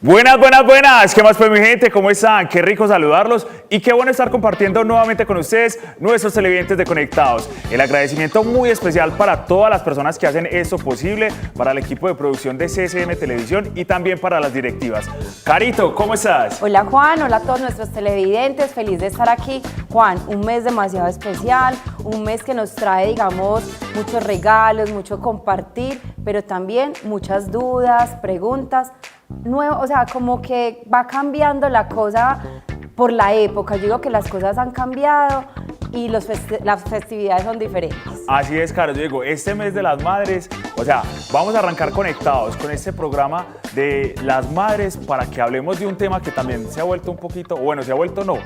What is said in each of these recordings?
Buenas, buenas, buenas. ¿Qué más pues mi gente? ¿Cómo están? Qué rico saludarlos y qué bueno estar compartiendo nuevamente con ustedes, nuestros televidentes de Conectados. El agradecimiento muy especial para todas las personas que hacen esto posible, para el equipo de producción de CSM Televisión y también para las directivas. Carito, ¿cómo estás? Hola Juan, hola a todos nuestros televidentes, feliz de estar aquí. Juan, un mes demasiado especial, un mes que nos trae, digamos, muchos regalos, mucho compartir, pero también muchas dudas, preguntas. Nuevo, o sea, como que va cambiando la cosa por la época. Yo digo que las cosas han cambiado y las festividades son diferentes. Así es, Caro. Yo digo, este mes de las madres, o sea, vamos a arrancar conectados con este programa de las madres para que hablemos de un tema que también se ha vuelto un poquito, bueno, se ha vuelto no,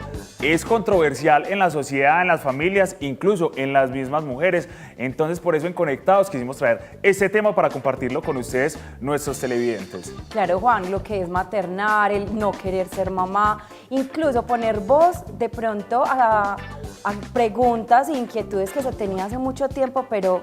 es controversial en la sociedad, en las familias, incluso en las mismas mujeres. Entonces, por eso en Conectados quisimos traer este tema para compartirlo con ustedes, nuestros televidentes. Claro, Juan, lo que es maternar, el no querer ser mamá, incluso poner voz de pronto a preguntas e inquietudes que se tenía hace mucho tiempo, pero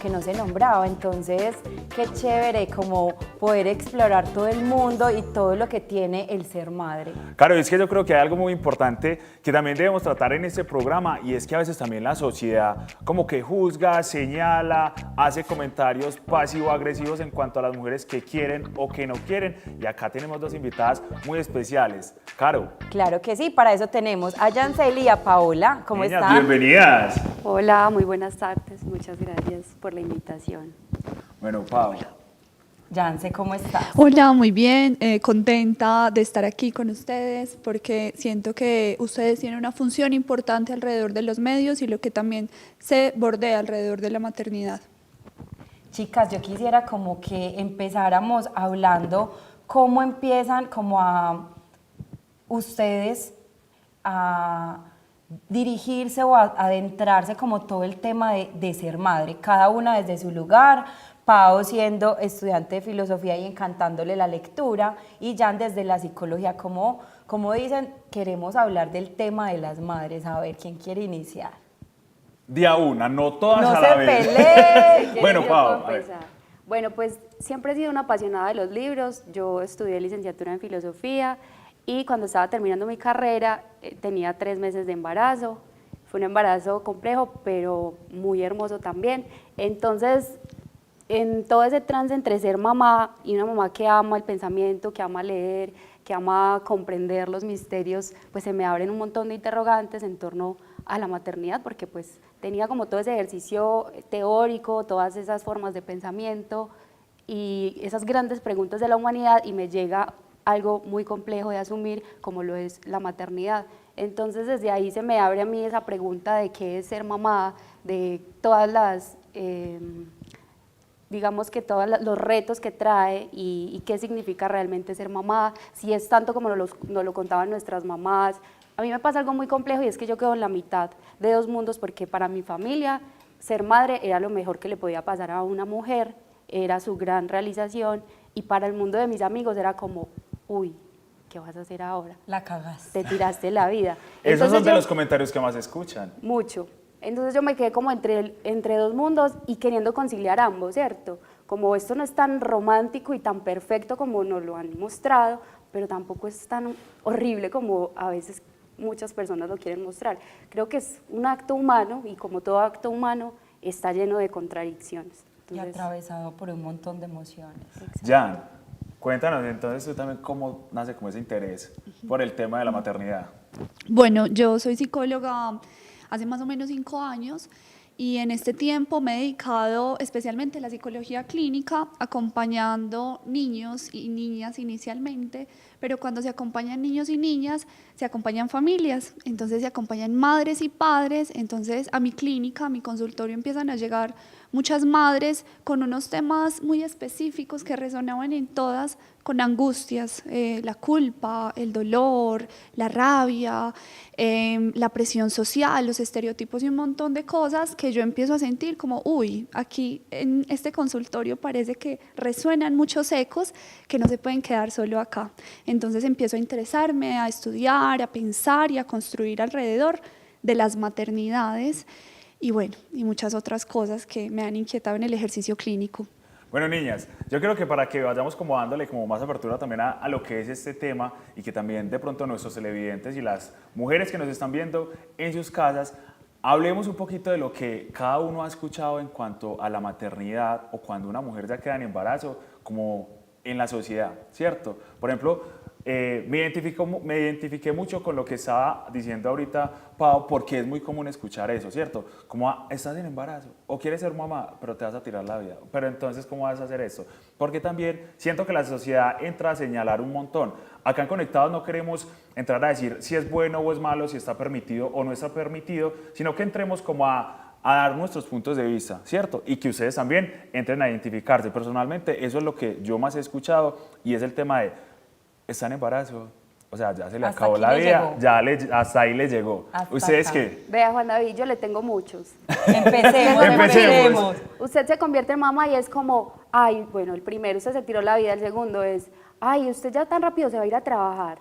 que no se nombraba. Entonces, qué chévere como poder explorar todo el mundo y todo lo que tiene el ser madre. Claro, es que yo creo que hay algo muy importante que también debemos tratar en este programa, y es que a veces también la sociedad como que juzga, señala, hace comentarios pasivo-agresivos en cuanto a las mujeres que quieren o que no quieren, y acá tenemos dos invitadas muy especiales. Caro. Claro que sí, para eso tenemos a Yanceli y a Paola. ¿Cómo Niñas, están? bienvenidas. Hola, muy buenas tardes, muchas gracias por la invitación. Bueno, Pau. Yance, ¿cómo estás? Hola, muy bien, contenta de estar aquí con ustedes porque siento que ustedes tienen una función importante alrededor de los medios y lo que también se bordea alrededor de la maternidad. Chicas, yo quisiera como que empezáramos hablando cómo empiezan como a ustedes a dirigirse o a adentrarse como todo el tema de ser madre, cada una desde su lugar. Pau siendo estudiante de filosofía y encantándole la lectura, y Jan desde la psicología. Como dicen, queremos hablar del tema de las madres. A ver, ¿quién quiere iniciar? Día una, no todas No a la se vez. peleen. Bueno, Yo Pau, puedo a ver. empezar. Bueno, pues siempre he sido una apasionada de los libros. Yo estudié licenciatura en filosofía y cuando estaba terminando mi carrera tenía 3 meses de embarazo. Fue un embarazo complejo, pero muy hermoso también. Entonces, en todo ese trance entre ser mamá y una mamá que ama el pensamiento, que ama leer, que ama comprender los misterios, pues se me abren un montón de interrogantes en torno a la maternidad, porque pues tenía como todo ese ejercicio teórico, todas esas formas de pensamiento y esas grandes preguntas de la humanidad, y me llega algo muy complejo de asumir como lo es la maternidad. Entonces desde ahí se me abre a mí esa pregunta de qué es ser mamá, de todas las digamos que todos los retos que trae y qué significa realmente ser mamá, si es tanto como nos lo contaban nuestras mamás. A mí me pasa algo muy complejo y es que yo quedo en la mitad de dos mundos, porque para mi familia ser madre era lo mejor que le podía pasar a una mujer, era su gran realización, y para el mundo de mis amigos era como, uy, ¿qué vas a hacer ahora? La cagaste. Te tiraste la vida. Esos Entonces son de yo- los comentarios que más escuchan. mucho. Entonces yo me quedé como entre dos mundos y queriendo conciliar ambos, ¿cierto? Como esto no es tan romántico y tan perfecto como nos lo han mostrado, pero tampoco es tan horrible como a veces muchas personas lo quieren mostrar. Creo que es un acto humano y como todo acto humano está lleno de contradicciones. Y Entonces, atravesado por un montón de emociones. Jan, cuéntanos entonces tú también cómo nace como ese interés por el tema de la maternidad. Bueno, yo soy psicóloga hace más o menos 5 años y en este tiempo me he dedicado especialmente a la psicología clínica, acompañando niños y niñas inicialmente, pero cuando se acompañan niños y niñas, se acompañan familias, entonces se acompañan madres y padres. Entonces a mi clínica, a mi consultorio empiezan a llegar muchas madres con unos temas muy específicos que resonaban en todas, con angustias, la culpa, el dolor, la rabia, la presión social, los estereotipos y un montón de cosas que yo empiezo a sentir como, uy, aquí en este consultorio parece que resuenan muchos ecos que no se pueden quedar solo acá. Entonces empiezo a interesarme, a estudiar, a pensar y a construir alrededor de las maternidades y bueno, y muchas otras cosas que me han inquietado en el ejercicio clínico. Bueno, niñas, yo creo que para que vayamos como dándole como más apertura también a lo que es este tema y que también de pronto nuestros televidentes y las mujeres que nos están viendo en sus casas, hablemos un poquito de lo que cada uno ha escuchado en cuanto a la maternidad o cuando una mujer ya queda en embarazo, como en la sociedad, ¿cierto? Por ejemplo, me identifiqué mucho con lo que estaba diciendo ahorita Pau, porque es muy común escuchar eso, ¿cierto? Como, estás en embarazo o quieres ser mamá, pero te vas a tirar la vida. Pero entonces, ¿cómo vas a hacer esto? Porque también siento que la sociedad entra a señalar un montón. Acá en Conectados no queremos entrar a decir si es bueno o es malo, si está permitido o no está permitido, sino que entremos como a dar nuestros puntos de vista, ¿cierto? Y que ustedes también entren a identificarse. Personalmente, eso es lo que yo más he escuchado y es el tema de, ¿está en embarazo? O sea, ya se le Hasta acabó aquí la le vida, llegó. hasta ahí le llegó. Hasta ¿Ustedes acá. qué? Vea, Juan David, yo le tengo muchos. Empecemos, Empecemos. Usted se convierte en mamá y es como, ay, bueno, el primero usted se tiró la vida, el segundo es, ay, usted ya tan rápido se va a ir a trabajar.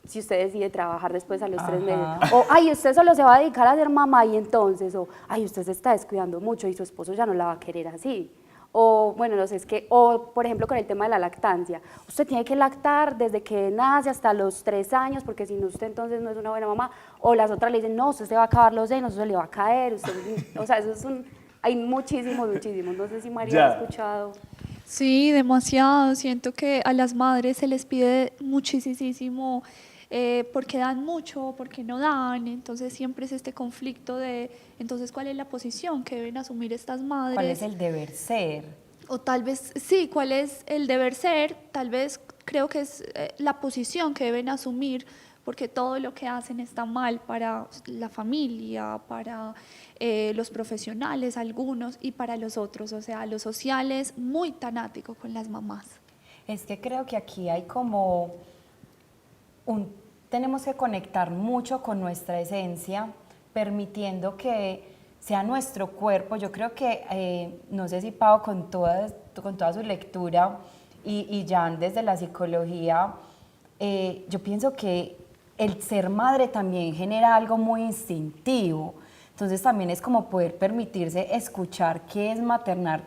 Si usted decide trabajar después a los 3 meses. O, ay, usted solo se va a dedicar a ser mamá y entonces, o, ay, usted se está descuidando mucho y su esposo ya no la va a querer así. O, bueno, no sé, es que, o por ejemplo con el tema de la lactancia, usted tiene que lactar desde que nace hasta los 3 años, porque si no usted entonces no es una buena mamá. O las otras le dicen, no, usted se va a acabar los senos, eso se le va a caer, usted, o sea, eso es hay muchísimos, no sé si María ha escuchado. Sí, demasiado. Siento que a las madres se les pide muchísimo porque dan mucho, porque no dan. Entonces siempre es este conflicto de, entonces, ¿cuál es la posición que deben asumir estas madres? ¿Cuál es el deber ser? O tal vez, sí, ¿cuál es el deber ser? Tal vez creo que es la posición que deben asumir, porque todo lo que hacen está mal para la familia, para los profesionales, algunos, y para los otros. O sea, lo social es muy tanático con las mamás. Es que creo que aquí hay como tenemos que conectar mucho con nuestra esencia, permitiendo que sea nuestro cuerpo. Yo creo que, no sé si Pau con toda su lectura y Jan desde la psicología, yo pienso que el ser madre también genera algo muy instintivo. Entonces también es como poder permitirse escuchar qué es maternar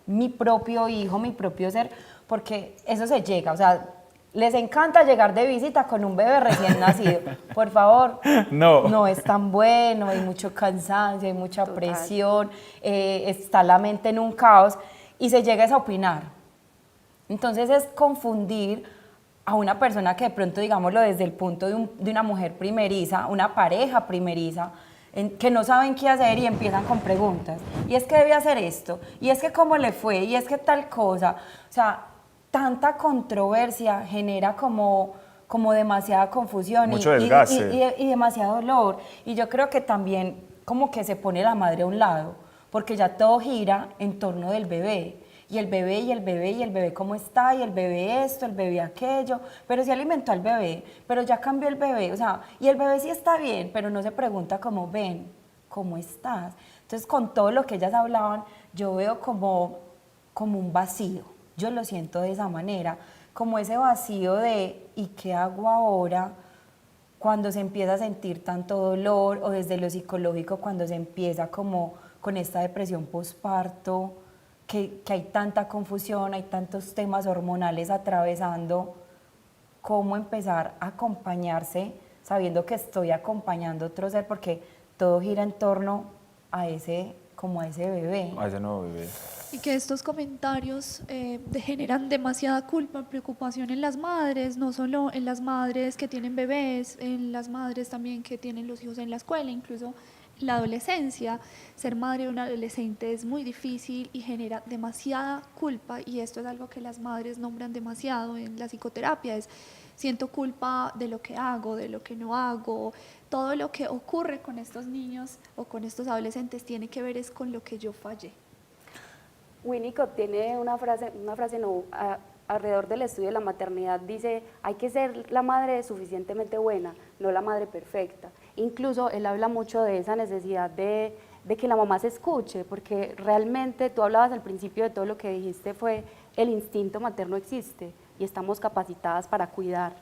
mi propio hijo, mi propio ser, porque eso se llega, o sea, les encanta llegar de visita con un bebé recién nacido. Por favor, no es tan bueno, hay mucho cansancio, hay mucha presión, está la mente en un caos y se llega a opinar. Entonces es confundir a una persona que de pronto, digámoslo desde el punto de una mujer primeriza, una pareja primeriza, que no saben qué hacer y empiezan con preguntas. Y es que debe hacer esto, y es que cómo le fue, y es que tal cosa. O sea, tanta controversia genera como demasiada confusión mucho desgaste y demasiado dolor. Y yo creo que también como que se pone la madre a un lado, porque ya todo gira en torno del bebé. Y el bebé, y el bebé, y el bebé cómo está, y el bebé esto, el bebé aquello, pero sí alimentó al bebé, pero ya cambió el bebé, o sea, y el bebé sí está bien, pero no se pregunta cómo ven, cómo estás. Entonces, con todo lo que ellas hablaban, yo veo como un vacío, yo lo siento de esa manera, como ese vacío de, ¿y qué hago ahora? Cuando se empieza a sentir tanto dolor, o desde lo psicológico, cuando se empieza como con esta depresión posparto, que hay tanta confusión, hay tantos temas hormonales atravesando, cómo empezar a acompañarse sabiendo que estoy acompañando a otro ser, porque todo gira en torno a ese bebé. A ese nuevo bebé. Y que estos comentarios generan demasiada culpa, preocupación en las madres, no solo en las madres que tienen bebés, en las madres también que tienen los hijos en la escuela, incluso la adolescencia. Ser madre de un adolescente es muy difícil y genera demasiada culpa, y esto es algo que las madres nombran demasiado en la psicoterapia, es siento culpa de lo que hago, de lo que no hago. Todo lo que ocurre con estos niños o con estos adolescentes tiene que ver es con lo que yo fallé. Winnicott tiene una frase alrededor del estudio de la maternidad, dice, hay que ser la madre suficientemente buena, no la madre perfecta. Incluso él habla mucho de esa necesidad de que la mamá se escuche, porque realmente tú hablabas al principio de todo lo que dijiste fue, el instinto materno existe y estamos capacitadas para cuidar.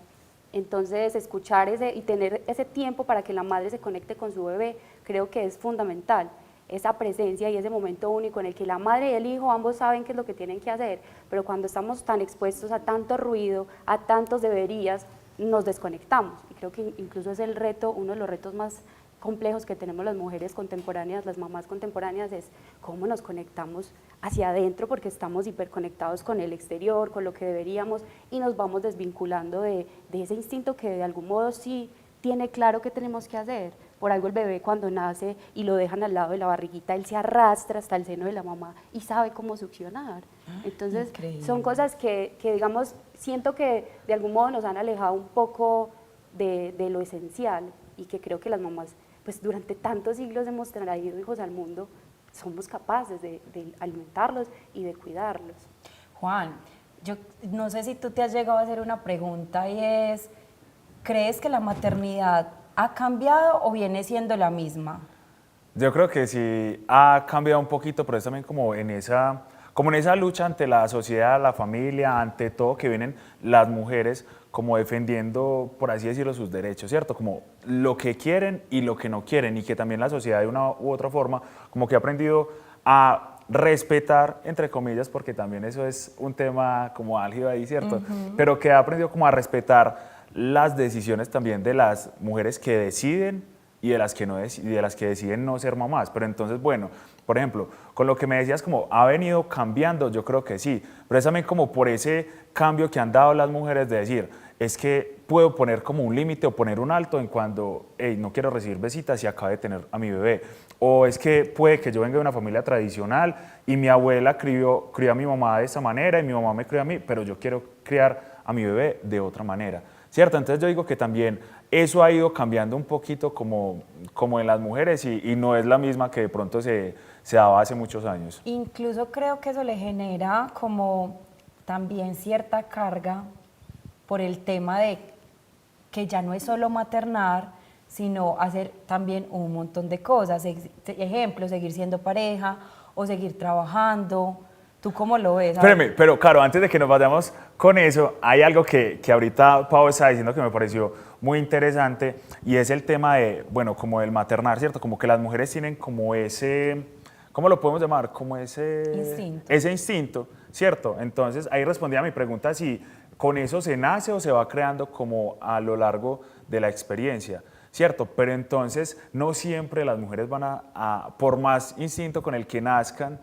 Entonces, escuchar y tener ese tiempo para que la madre se conecte con su bebé, creo que es fundamental. esa presencia y ese momento único en el que la madre y el hijo ambos saben qué es lo que tienen que hacer, pero cuando estamos tan expuestos a tanto ruido, a tantos deberías, nos desconectamos. Y creo que incluso es el reto, uno de los retos más complejos que tenemos las mujeres contemporáneas, las mamás contemporáneas, es cómo nos conectamos hacia adentro, porque estamos hiperconectados con el exterior, con lo que deberíamos, y nos vamos desvinculando de ese instinto que de algún modo sí tiene claro qué tenemos que hacer. Por algo el bebé cuando nace y lo dejan al lado de la barriguita, él se arrastra hasta el seno de la mamá y sabe cómo succionar. Entonces son cosas que digamos, siento que de algún modo nos han alejado un poco de lo esencial, y que creo que las mamás, pues durante tantos siglos hemos traído hijos al mundo, somos capaces de alimentarlos y de cuidarlos. Juan, yo no sé si tú te has llegado a hacer una pregunta, y es, ¿crees que la maternidad ha cambiado o viene siendo la misma? Yo creo que sí ha cambiado un poquito, pero es también como en esa lucha ante la sociedad, la familia, ante todo, que vienen las mujeres como defendiendo, por así decirlo, sus derechos, ¿cierto? Como lo que quieren y lo que no quieren, y que también la sociedad de una u otra forma como que ha aprendido a respetar, entre comillas, porque también eso es un tema como álgido ahí, ¿cierto? Pero que ha aprendido como a respetar las decisiones también de las mujeres que deciden y de las que deciden no ser mamás. Pero entonces, bueno, por ejemplo, con lo que me decías, como ha venido cambiando, yo creo que sí, pero es también como por ese cambio que han dado las mujeres de decir, es que puedo poner como un límite o poner un alto en cuando, hey, no quiero recibir visitas y acabo de tener a mi bebé. O es que puede que yo venga de una familia tradicional y mi abuela crió a mi mamá de esa manera y mi mamá me crió a mí, pero yo quiero criar a mi bebé de otra manera, ¿cierto? Entonces yo digo que también eso ha ido cambiando un poquito como en las mujeres, y no es la misma que de pronto se daba hace muchos años. Incluso creo que eso le genera como también cierta carga por el tema de que ya no es solo maternar, sino hacer también un montón de cosas. Ejemplo, seguir siendo pareja o seguir trabajando. ¿Tú cómo lo ves? Espérame, pero claro, antes de que nos vayamos con eso, hay algo que ahorita Pau está diciendo que me pareció muy interesante, y es el tema de, bueno, como del maternar, ¿cierto? Como que las mujeres tienen como ese, ¿cómo lo podemos llamar? Como ese instinto, ¿cierto? Entonces, ahí respondí a mi pregunta si con eso se nace o se va creando como a lo largo de la experiencia, ¿cierto? Pero entonces, no siempre las mujeres van por más instinto con el que nazcan,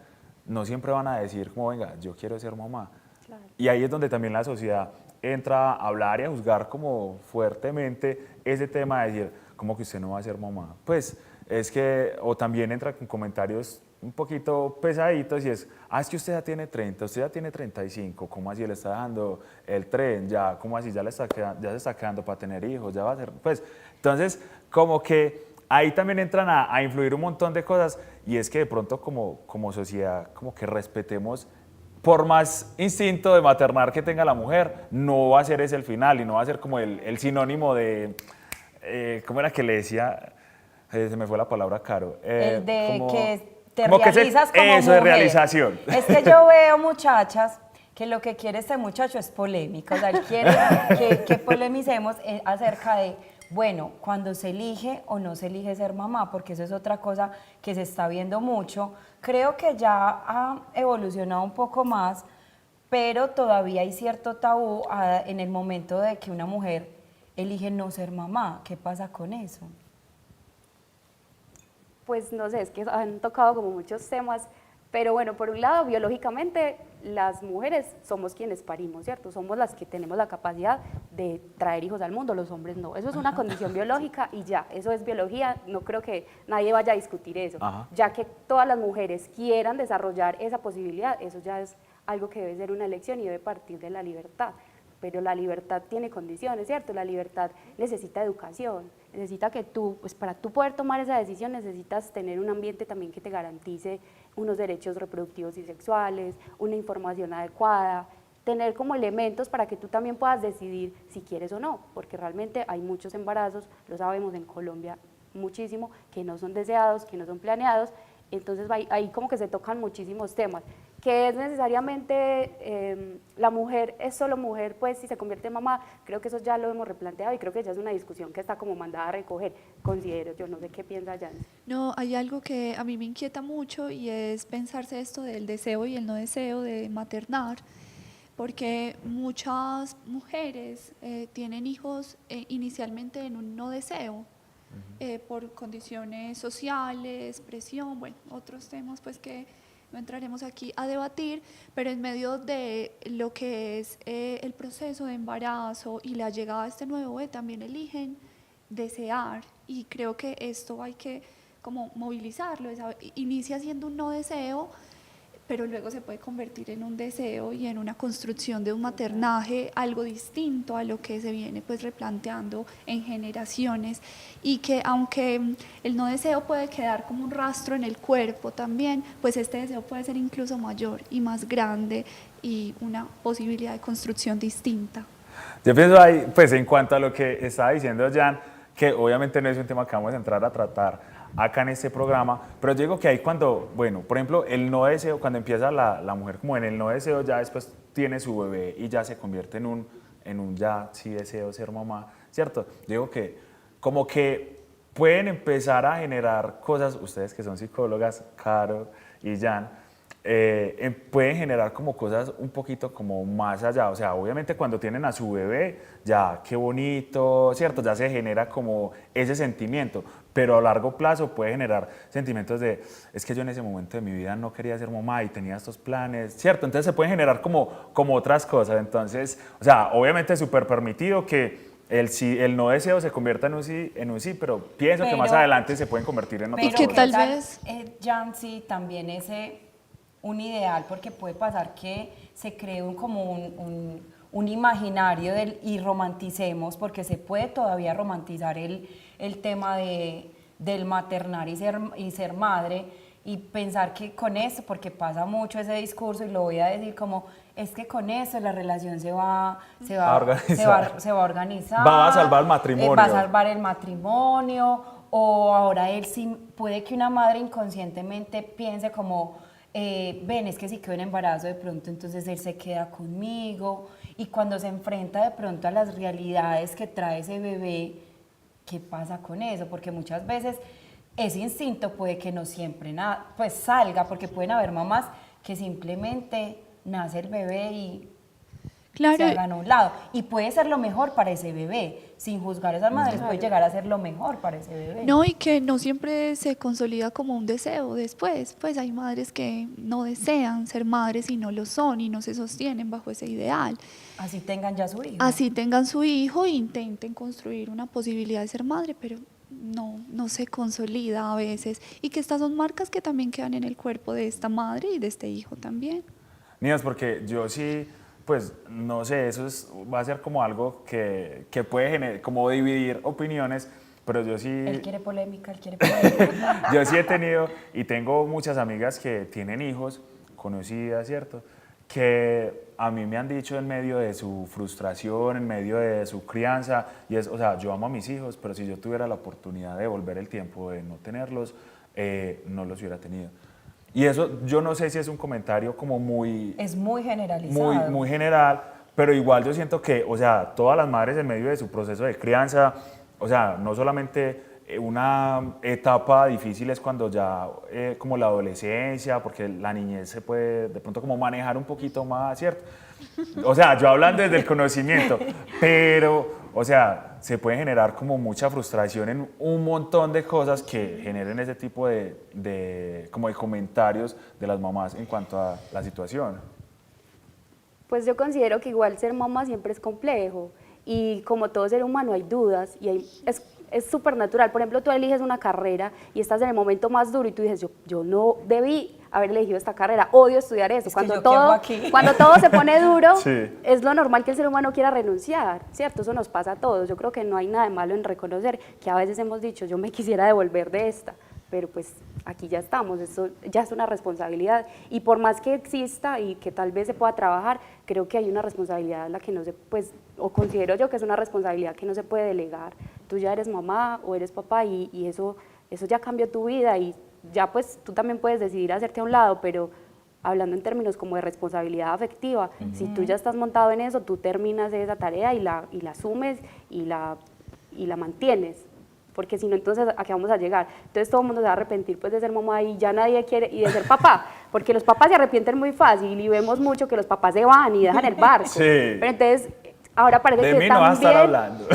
no siempre van a decir como, venga, yo quiero ser mamá. Claro. Y ahí es donde también la sociedad entra a hablar y a juzgar como fuertemente ese tema de decir, ¿cómo que usted no va a ser mamá? Pues es que, o también entra con comentarios un poquito pesaditos, y es que usted ya tiene 30, usted ya tiene 35, ¿cómo así le está dando el tren? Ya, ¿cómo así? Ya se está quedando para tener hijos, ya va a ser, pues, entonces, como que ahí también entran a influir un montón de cosas, y es que de pronto como sociedad, como que respetemos, por más instinto de maternar que tenga la mujer, no va a ser ese el final, y no va a ser como el sinónimo de, ¿cómo era que le decía? Se me fue la palabra, Caro. El de como, que te como realizas que como eso mujer. de realización. Es que yo veo muchachas que lo que quiere este muchacho es polémica, o sea, él quiere que polemicemos acerca de, bueno, cuando se elige o no se elige ser mamá, porque eso es otra cosa que se está viendo mucho. Creo que ya ha evolucionado un poco más, pero todavía hay cierto tabú en el momento de que una mujer elige no ser mamá. ¿Qué pasa con eso? Pues no sé, es que han tocado como muchos temas, pero bueno, por un lado, biológicamente, las mujeres somos quienes parimos, ¿cierto? Somos las que tenemos la capacidad de traer hijos al mundo, los hombres no. Eso es una condición biológica y ya, eso es biología, no creo que nadie vaya a discutir eso. Ya que todas las mujeres quieran desarrollar esa posibilidad, eso ya es algo que debe ser una elección y debe partir de la libertad. Pero la libertad tiene condiciones, ¿cierto? La libertad necesita educación, necesita que tú, pues para tú poder tomar esa decisión necesitas tener un ambiente también que te garantice unos derechos reproductivos y sexuales, una información adecuada, tener como elementos para que tú también puedas decidir si quieres o no, porque realmente hay muchos embarazos, lo sabemos en Colombia muchísimo, que no son deseados, que no son planeados, entonces ahí como que se tocan muchísimos temas. que es necesariamente la mujer es solo mujer, pues si se convierte en mamá, creo que eso ya lo hemos replanteado y creo que ya es una discusión que está como mandada a recoger, considero yo, no sé qué piensa Jan. No, hay algo que a mí me inquieta mucho y es pensarse esto del deseo y el no deseo de maternar, porque muchas mujeres tienen hijos inicialmente en un no deseo, por condiciones sociales, presión, bueno, otros temas pues que no entraremos aquí a debatir, pero en medio de lo que es el proceso de embarazo y la llegada de este nuevo bebé también eligen desear, y creo que esto hay que como movilizarlo, inicia siendo un no deseo, pero luego se puede convertir en un deseo y en una construcción de un maternaje algo distinto a lo que se viene pues replanteando en generaciones, y que aunque el no deseo puede quedar como un rastro en el cuerpo también, pues este deseo puede ser incluso mayor y más grande y una posibilidad de construcción distinta. Yo pienso ahí, pues en cuanto a lo que estaba diciendo Jan, que obviamente no es un tema que vamos a entrar a tratar acá en este programa, pero yo digo que ahí cuando, bueno, por ejemplo, el no deseo, cuando empieza la mujer como en el no deseo, ya después tiene su bebé y ya se convierte en un ya sí deseo ser mamá, ¿cierto? Yo digo que como que pueden empezar a generar cosas, ustedes que son psicólogas, Caro y Jan, pueden generar como cosas un poquito como más allá, o sea, obviamente cuando tienen a su bebé, ya qué bonito, ¿cierto? Ya se genera como ese sentimiento, pero a largo plazo puede generar sentimientos de, es que yo en ese momento de mi vida no quería ser mamá y tenía estos planes, ¿cierto? Entonces se pueden generar como otras cosas, entonces, o sea, obviamente es súper permitido que el no deseo se convierta en un sí, pero pienso que más adelante se pueden convertir en otras pero que cosas. tal vez Jancy, también un ideal, porque puede pasar que se cree un imaginario y romanticemos, porque se puede todavía romantizar el tema del maternar y ser madre, y pensar que con eso, porque pasa mucho ese discurso, y lo voy a decir como, es que con eso la relación se va a organizar. Va a salvar el matrimonio. Va a salvar el matrimonio, o ahora él sí, puede que una madre inconscientemente piense como, ven, es que si quedo en embarazo de pronto, entonces él se queda conmigo, y cuando se enfrenta de pronto a las realidades que trae ese bebé, ¿qué pasa con eso? Porque muchas veces ese instinto puede que no siempre pues salga, porque pueden haber mamás que simplemente nace el bebé y claro, se hagan a un lado, y puede ser lo mejor para ese bebé, sin juzgar a esas madres, puede llegar a ser lo mejor para ese bebé. no, y que no siempre se consolida como un deseo después, pues hay madres que no desean ser madres y no lo son y no se sostienen bajo ese ideal. Así tengan ya su hijo. Así tengan su hijo e intenten construir una posibilidad de ser madre, pero no se consolida a veces, y que estas son marcas que también quedan en el cuerpo de esta madre y de este hijo también. Niñas, porque yo sí, pues no sé, va a ser como algo que puede generar, como dividir opiniones, pero yo sí... Él quiere polémica. Yo sí he tenido y tengo muchas amigas que tienen hijos, conocidas, ¿cierto? Que a mí me han dicho en medio de su frustración, en medio de su crianza, y o sea, yo amo a mis hijos, pero si yo tuviera la oportunidad de volver el tiempo de no tenerlos, no los hubiera tenido. Y eso yo no sé si es un comentario como muy... Es muy generalizado. Muy general, pero igual yo siento que, o sea, todas las madres en medio de su proceso de crianza, o sea, no solamente una etapa difícil es cuando ya como la adolescencia, porque la niñez se puede de pronto como manejar un poquito más, ¿cierto? O sea, yo hablando desde el conocimiento, pero, o sea, se puede generar como mucha frustración en un montón de cosas que generen ese tipo como de comentarios de las mamás en cuanto a la situación. Pues yo considero que igual ser mamá siempre es complejo, y como todo ser humano hay dudas y es súper natural. Por ejemplo, tú eliges una carrera y estás en el momento más duro y tú dices, yo no debí haber elegido esta carrera, odio estudiar eso. Cuando todo se pone duro, sí, es lo normal que el ser humano quiera renunciar, ¿cierto? Eso nos pasa a todos. Yo creo que no hay nada de malo en reconocer que a veces hemos dicho, yo me quisiera devolver de esta, pero pues aquí ya estamos, eso ya es una responsabilidad, y por más que exista y que tal vez se pueda trabajar, creo que hay una responsabilidad la que no se, pues, o considero yo que es una responsabilidad que no se puede delegar. Tú ya eres mamá o eres papá y eso ya cambió tu vida, y ya pues tú también puedes decidir hacerte a un lado, pero hablando en términos como de responsabilidad afectiva, si tú ya estás montado en eso, tú terminas esa tarea y la asumes y la mantienes, porque si no, entonces, ¿a qué vamos a llegar? Entonces todo el mundo se va a arrepentir pues de ser mamá y ya nadie quiere, y de ser papá, porque los papás se arrepienten muy fácil y vemos mucho que los papás se van y dejan el barco, Sí. pero entonces ahora parece De que mí no vas a estar también, hablando.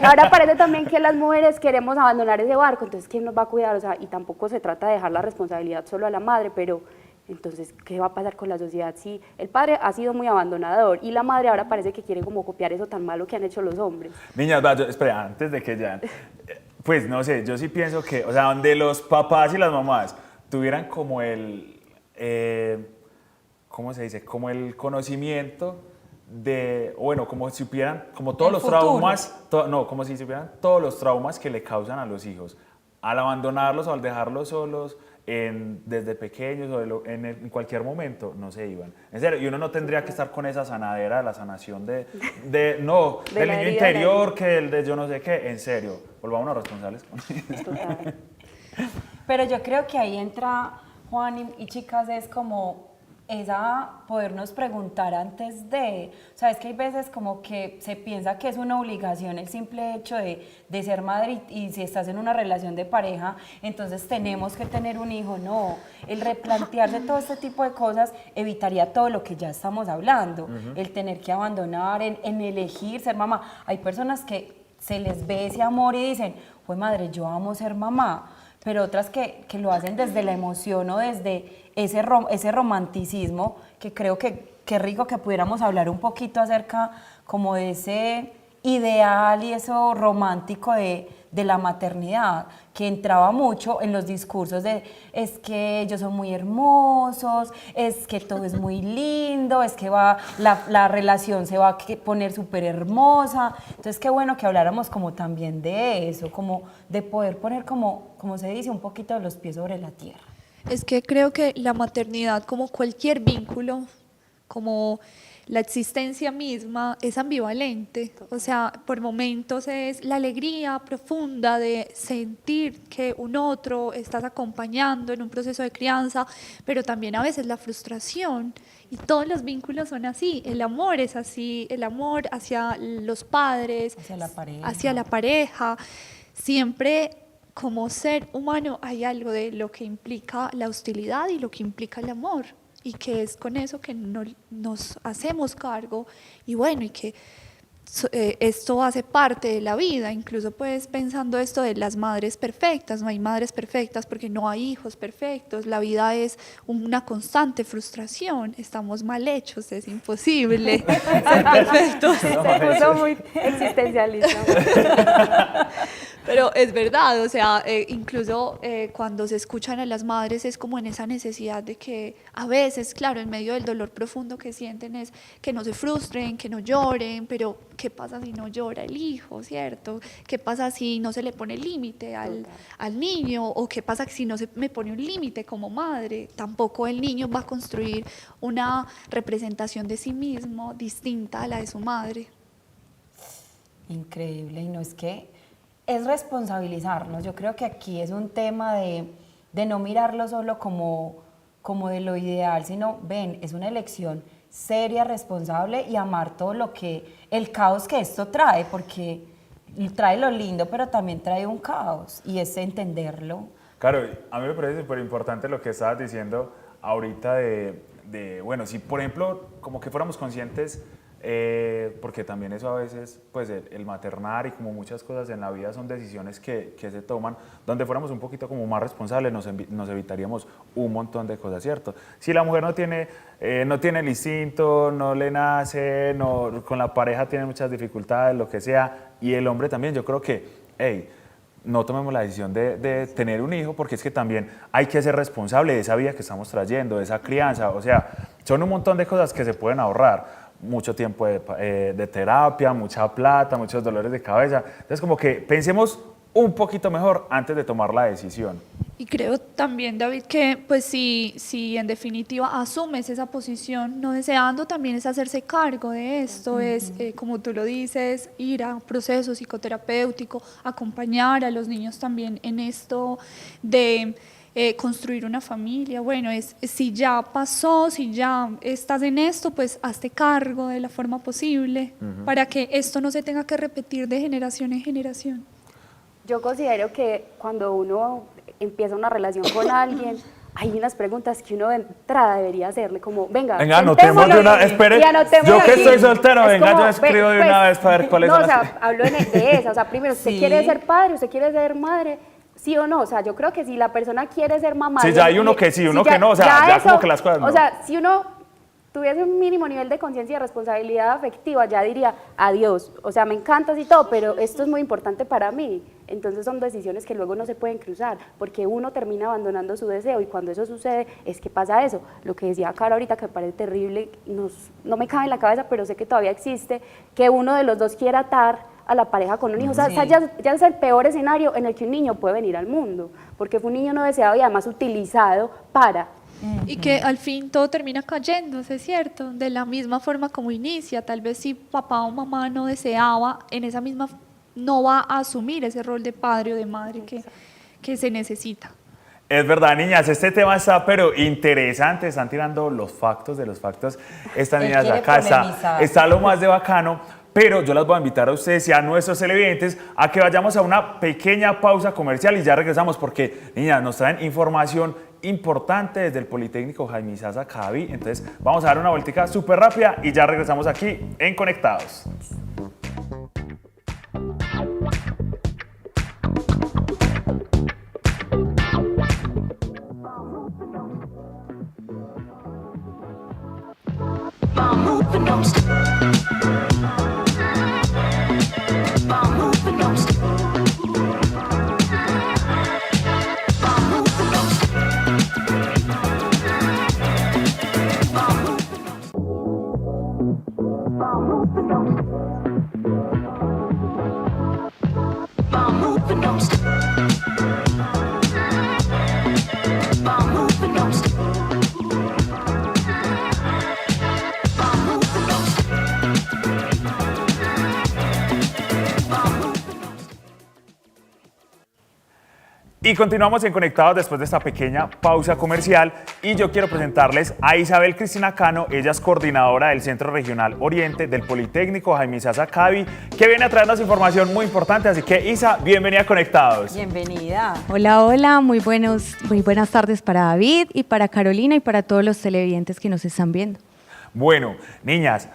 ahora parece también que las mujeres queremos abandonar ese barco, entonces ¿quién nos va a cuidar? O sea, y tampoco se trata de dejar la responsabilidad solo a la madre, pero entonces, ¿qué va a pasar con la sociedad si el padre ha sido muy abandonador y la madre ahora parece que quiere como copiar eso tan malo que han hecho los hombres? Niñas, espera, antes de que ya, pues no sé, yo sí pienso que, o sea, donde los papás y las mamás tuvieran como ¿cómo se dice? Como el conocimiento de, bueno, como si supieran, como todos El los futuro. traumas, no, como si supieran todos los traumas que le causan a los hijos, al abandonarlos o al dejarlos solos, desde pequeños o en cualquier momento, no se iban. En serio, y uno no tendría que estar con esa sanadera, la sanación del niño herida interior, que el de yo no sé qué, en serio, volvámonos responsables con eso. Total. Pero yo creo que ahí entra, Juan y chicas, es como esa podernos preguntar antes de, o sea, es que hay veces como que se piensa que es una obligación el simple hecho de ser madre y si estás en una relación de pareja, entonces tenemos que tener un hijo. No, el replantearse todo este tipo de cosas evitaría todo lo que ya estamos hablando, el tener que abandonar, en elegir ser mamá. Hay personas que se les ve ese amor y dicen, pues madre, yo amo ser mamá, pero otras que lo hacen desde la emoción o desde ese romanticismo, que creo que qué rico que pudiéramos hablar un poquito acerca como de ese ideal y eso romántico de la maternidad, que entraba mucho en los discursos de es que ellos son muy hermosos, es que todo es muy lindo, es que la relación se va a poner súper hermosa. Entonces qué bueno que habláramos como también de eso, como de poder poner como se dice, un poquito de los pies sobre la tierra. Es que creo que la maternidad, como cualquier vínculo, como la existencia misma, es ambivalente. O sea, por momentos es la alegría profunda de sentir que un otro estás acompañando en un proceso de crianza, pero también a veces la frustración. Y todos los vínculos son así. El amor es así, el amor hacia los padres, hacia la pareja. Siempre como ser humano hay algo de lo que implica la hostilidad y lo que implica el amor, y que es con eso que nos hacemos cargo, y bueno, y que esto hace parte de la vida. Incluso pues pensando esto de las madres perfectas, no hay madres perfectas porque no hay hijos perfectos, la vida es una constante frustración, estamos mal hechos, es imposible ser perfectos. Se puso muy existencialista. Pero es verdad, o sea, incluso cuando se escuchan a las madres es como en esa necesidad de que a veces, claro, en medio del dolor profundo que sienten es que no se frustren, que no lloren, pero ¿qué pasa si no llora el hijo, cierto? ¿Qué pasa si no se le pone límite al niño? ¿O qué pasa si no se me pone un límite como madre? Tampoco el niño va a construir una representación de sí mismo distinta a la de su madre. Increíble, y no es que es responsabilizarnos. Yo creo que aquí es un tema de no mirarlo solo como de lo ideal, sino, ven, es una elección seria, responsable y amar todo el caos que esto trae, porque trae lo lindo, pero también trae un caos, y es entenderlo. Claro, a mí me parece súper importante lo que estabas diciendo ahorita bueno, si por ejemplo, como que fuéramos conscientes, porque también eso a veces, pues el maternar y como muchas cosas en la vida son decisiones que se toman, donde fuéramos un poquito como más responsables, nos evitaríamos un montón de cosas, ¿cierto? Si la mujer no tiene el instinto, no le nace, con la pareja tiene muchas dificultades, lo que sea, y el hombre también, yo creo que, no tomemos la decisión de tener un hijo, porque es que también hay que ser responsable de esa vida que estamos trayendo, de esa crianza. O sea, son un montón de cosas que se pueden ahorrar. Mucho tiempo de terapia, mucha plata, muchos dolores de cabeza. Entonces, como que pensemos un poquito mejor antes de tomar la decisión. Y creo también, David, que pues si en definitiva asumes esa posición, no deseando también es hacerse cargo de esto, es, como tú lo dices, ir a un proceso psicoterapéutico, acompañar a los niños también en esto de construir una familia. Bueno, si ya pasó, si ya estás en esto, pues hazte cargo de la forma posible para que esto no se tenga que repetir de generación en generación. Yo considero que cuando uno empieza una relación con alguien, hay unas preguntas que uno de entrada debería hacerle, como, venga, anotemos de una, espere, y anotémoslo yo que aquí. estoy soltero, Es venga, como, yo escribo de pues, una vez para ver cuáles no, son o las... sea, hablo de esa, o sea, primero, ¿usted Sí. quiere ser padre, usted quiere ser madre? ¿Sí o no? O sea, yo creo que si la persona quiere ser mamá... Sí, ya hay uno que sí, uno que no, o sea, ya como que las cosas no. O sea, si uno tuviese un mínimo nivel de conciencia y de responsabilidad afectiva, ya diría, adiós, o sea, me encantas y todo, pero esto es muy importante para mí. Entonces son decisiones que luego no se pueden cruzar, porque uno termina abandonando su deseo y cuando eso sucede es que pasa eso. Lo que decía Caro ahorita, que me parece terrible, no me cabe en la cabeza, pero sé que todavía existe, que uno de los dos quiera atar a la pareja con un hijo. O sea, Sí. ya es el peor escenario en el que un niño puede venir al mundo, porque fue un niño no deseado y además utilizado para... Y que al fin todo termina cayéndose, ¿cierto? De la misma forma como inicia. Tal vez si papá o mamá no deseaba, en esa misma no va a asumir ese rol de padre o de madre que se necesita. Es verdad, niñas, este tema está pero interesante, están tirando los factos de los factos. Estas Él niñas de quiere acá polemizar. está lo más de bacano. Pero yo las voy a invitar a ustedes y a nuestros televidentes a que vayamos a una pequeña pausa comercial y ya regresamos porque, niñas, nos traen información importante desde el Politécnico Jaime Sasa Cavi. Entonces, vamos a dar una vueltica súper rápida y ya regresamos aquí en Conectados. Y continuamos en Conectados después de esta pequeña pausa comercial y yo quiero presentarles a Isabel Cristina Cano, ella es coordinadora del Centro Regional Oriente del Politécnico Jaime Sasa Cavi, que viene a traernos información muy importante, así que Isa, bienvenida a Conectados. Bienvenida. Hola, hola, muy buenas tardes para David y para Carolina y para todos los televidentes que nos están viendo. Bueno, niñas,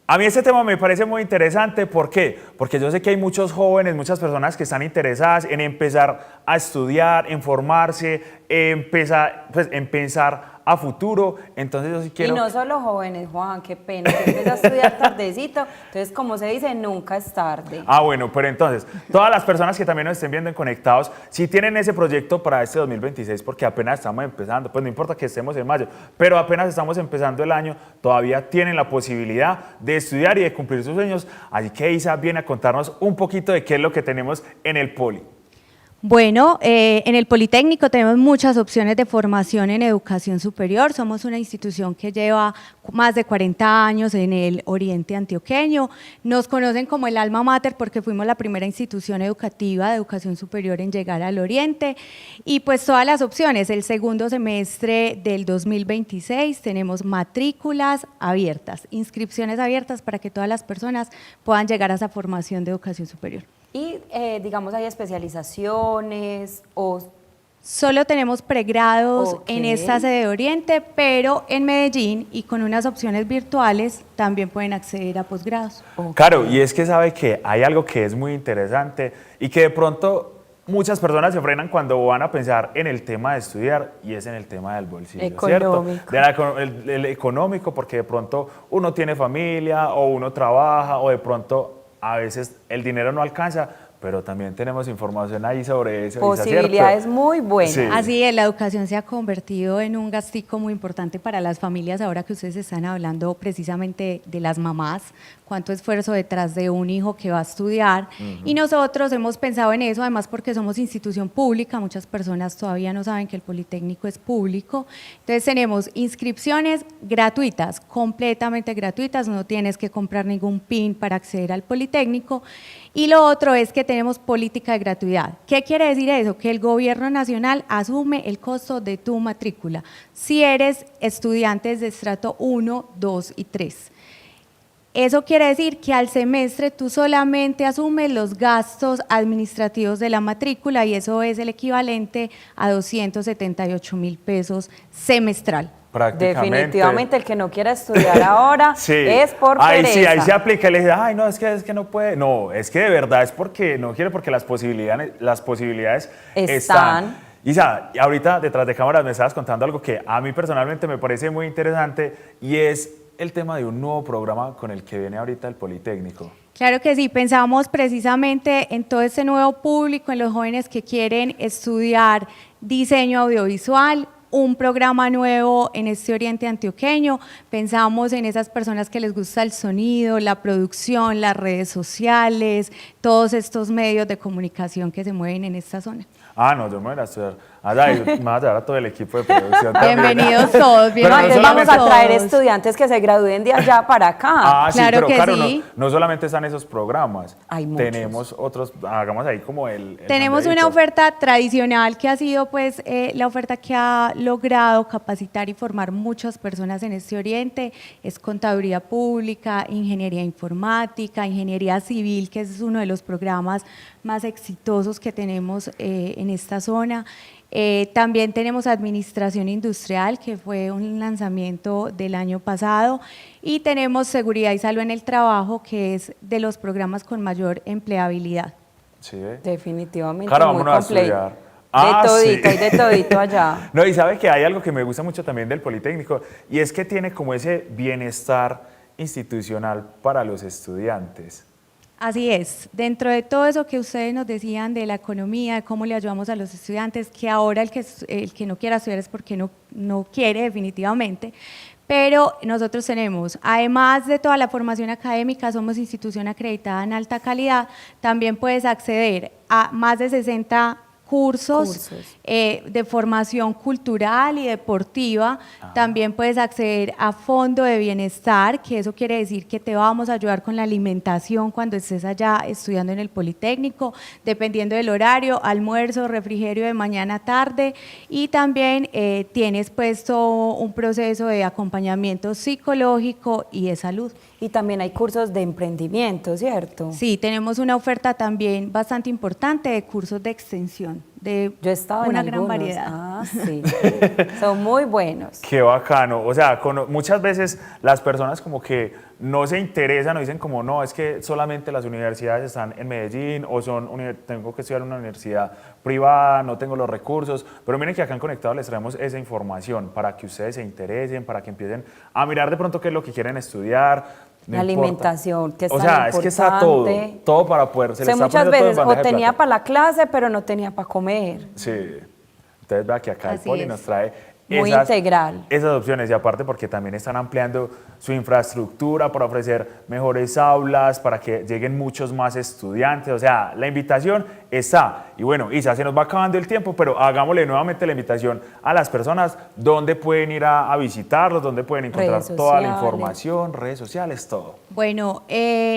a mí este tema me parece muy interesante, ¿por qué? Porque yo sé que hay muchos jóvenes, muchas personas que están interesadas en empezar a estudiar, en formarse, en pensar a futuro, entonces yo sí quiero... Y no solo jóvenes, Juan, qué pena, que empieza a estudiar tardecito, entonces como se dice, nunca es tarde. Ah, bueno, pero entonces, todas las personas que también nos estén viendo en Conectados, si tienen ese proyecto para este 2026, porque apenas estamos empezando, pues no importa que estemos en mayo, pero apenas estamos empezando el año, todavía tienen la posibilidad de estudiar y de cumplir sus sueños, así que Isa viene a contarnos un poquito de qué es lo que tenemos en el Poli. Bueno, en el Politécnico tenemos muchas opciones de formación en educación superior. Somos una institución que lleva más de 40 años en el oriente antioqueño. Nos conocen como el alma mater porque fuimos la primera institución educativa de educación superior en llegar al oriente. Y pues todas las opciones, el segundo semestre del 2026 tenemos matrículas abiertas, inscripciones abiertas para que todas las personas puedan llegar a esa formación de educación superior. Y digamos, hay especializaciones o... Solo tenemos pregrados Ok. en esta sede de Oriente, pero en Medellín y con unas opciones virtuales también pueden acceder a posgrados. Claro, y es que sabe que hay algo que es muy interesante y que de pronto muchas personas se frenan cuando van a pensar en el tema de estudiar y es en el tema del bolsillo, Económico. ¿cierto? El económico, porque de pronto uno tiene familia o uno trabaja o de pronto a veces el dinero no alcanza pero también tenemos información ahí sobre eso. Isa, Posibilidades ¿cierto? muy buenas. Sí. Así es, la educación se ha convertido en un gastico muy importante para las familias, ahora que ustedes están hablando precisamente de las mamás, cuánto esfuerzo detrás de un hijo que va a estudiar. Y nosotros hemos pensado en eso, además porque somos institución pública, muchas personas todavía no saben que el Politécnico es público. Entonces tenemos inscripciones gratuitas, completamente gratuitas, no tienes que comprar ningún PIN para acceder al Politécnico. Y lo otro es que tenemos política de gratuidad. ¿Qué quiere decir eso? Que el gobierno nacional asume el costo de tu matrícula si eres estudiantes de estrato 1, 2 y 3. Eso quiere decir que al semestre tú solamente asumes los gastos administrativos de la matrícula y eso es el equivalente a 278.000 pesos semestral. Prácticamente. Definitivamente el que no quiera estudiar ahora Sí. es por Ahí pereza. sí, ahí se aplica y le dice, ay, no, es que no puede. No, es que de verdad es porque no quiere, porque las posibilidades están. Isa, ahorita detrás de cámaras me estabas contando algo que a mí personalmente me parece muy interesante y es el tema de un nuevo programa con el que viene ahorita el Politécnico. Claro que sí, pensamos precisamente en todo este nuevo público, en los jóvenes que quieren estudiar diseño audiovisual, un programa nuevo en este oriente antioqueño. Pensamos en esas personas que les gusta el sonido, la producción, las redes sociales, todos estos medios de comunicación que se mueven en esta zona. Ah, no, yo me voy a estudiar. Allá, y me voy a llevar a todo el equipo de producción también. Bienvenidos todos, Pero No, no antes bienvenidos vamos a traer todos. estudiantes que se gradúen de allá para acá. Ah, sí, Claro pero que claro, sí. no solamente están esos programas. Hay muchos. Tenemos otros, hagamos ahí como el Tenemos una sondeíto. oferta tradicional que ha sido pues la oferta que ha logrado capacitar y formar muchas personas en este oriente, es contaduría pública, ingeniería informática, ingeniería civil, que es uno de los programas más exitosos que tenemos en esta zona. También tenemos administración industrial, que fue un lanzamiento del año pasado, y tenemos seguridad y salud en el trabajo, que es de los programas con mayor empleabilidad. Sí, ¿eh? Definitivamente Claro, muy vámonos a completo. estudiar. De Ah, todito, sí. hay de todito allá. No, y sabe que hay algo que me gusta mucho también del Politécnico, y es que tiene como ese bienestar institucional para los estudiantes. Así es, dentro de todo eso que ustedes nos decían de la economía, de cómo le ayudamos a los estudiantes, que ahora el que no quiera estudiar es porque no quiere definitivamente, pero nosotros tenemos, además de toda la formación académica, somos institución acreditada en alta calidad, también puedes acceder a más de 60 cursos. De formación cultural y deportiva. También puedes acceder a fondo de bienestar, que eso quiere decir que te vamos a ayudar con la alimentación cuando estés allá estudiando en el Politécnico, dependiendo del horario, almuerzo, refrigerio de mañana a tarde, y también tienes puesto un proceso de acompañamiento psicológico y de salud. Y también hay cursos de emprendimiento, ¿cierto? Sí, tenemos una oferta también bastante importante de cursos de extensión, de Yo he estado en una gran algunos. variedad. Ah, sí. Son muy buenos. Qué bacano. O sea, muchas veces las personas como que no se interesan o dicen como no, es que solamente las universidades están en Medellín o tengo que estudiar en una universidad privada, no tengo los recursos. Pero miren que acá en Conectado les traemos esa información para que ustedes se interesen, para que empiecen a mirar de pronto qué es lo que quieren estudiar. No La importa. alimentación, que es O tan sea, es que está todo, importante. todo para poder. Se O le sea, está muchas poniendo todo en veces o bandeja de tenía plata. para la clase, pero no tenía para comer. Sí. Entonces vea que acá el Así Poli es. nos trae Muy integral. esas opciones, y aparte porque también están ampliando su infraestructura para ofrecer mejores aulas, para que lleguen muchos más estudiantes. O sea, la invitación está. Y bueno, Isa, se nos va acabando el tiempo, pero hagámosle nuevamente la invitación a las personas donde pueden ir a visitarlos, donde pueden encontrar Redes toda la sociales. información, redes sociales, todo. Bueno,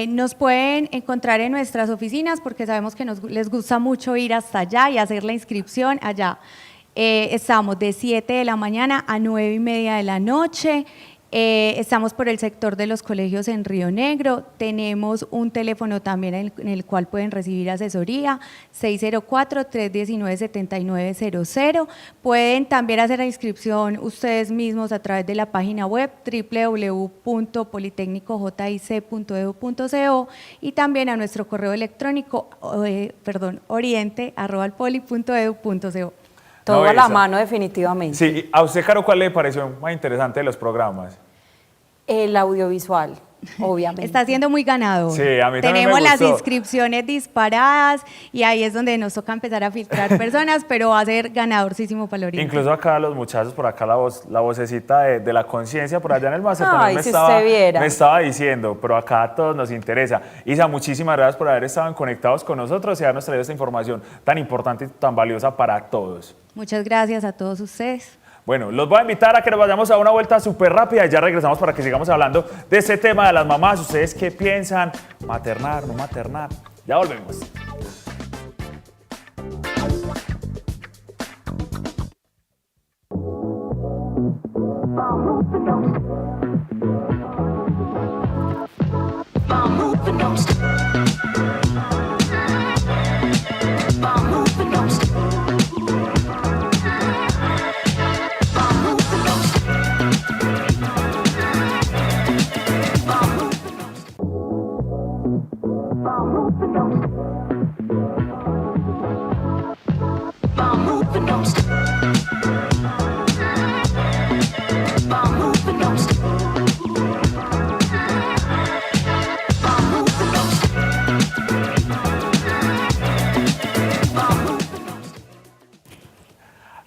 nos pueden encontrar en nuestras oficinas porque sabemos que les gusta mucho ir hasta allá y hacer la inscripción allá. Estamos de 7 de la mañana a 9:30 de la noche. Estamos por el sector de los colegios en Río Negro. Tenemos un teléfono también en el cual pueden recibir asesoría, 604-319-7900. Pueden también hacer la inscripción ustedes mismos a través de la página web www.politecnicojic.edu.co y también a nuestro correo electrónico oriente@alpoli.edu.co. Todo No, a la Isa. mano, definitivamente. Sí, a usted, Caro, ¿cuál le pareció más interesante de los programas? El audiovisual. obviamente. Está siendo muy ganador. Sí, a mí también Tenemos me las gustó. inscripciones disparadas y ahí es donde nos toca empezar a filtrar personas, pero va a ser ganadorcísimo para el Oriente. Incluso acá los muchachos, por acá la vocecita de la conciencia, por allá en el máster también Ay, si usted viera. me estaba diciendo, pero acá a todos nos interesa. Isa, muchísimas gracias por haber estado conectados con nosotros y habernos traído esta información tan importante y tan valiosa para todos. Muchas gracias a todos ustedes. Bueno, los voy a invitar a que nos vayamos a una vuelta súper rápida y ya regresamos para que sigamos hablando de este tema de las mamás. ¿Ustedes qué piensan? ¿Maternar, no maternar? Ya volvemos.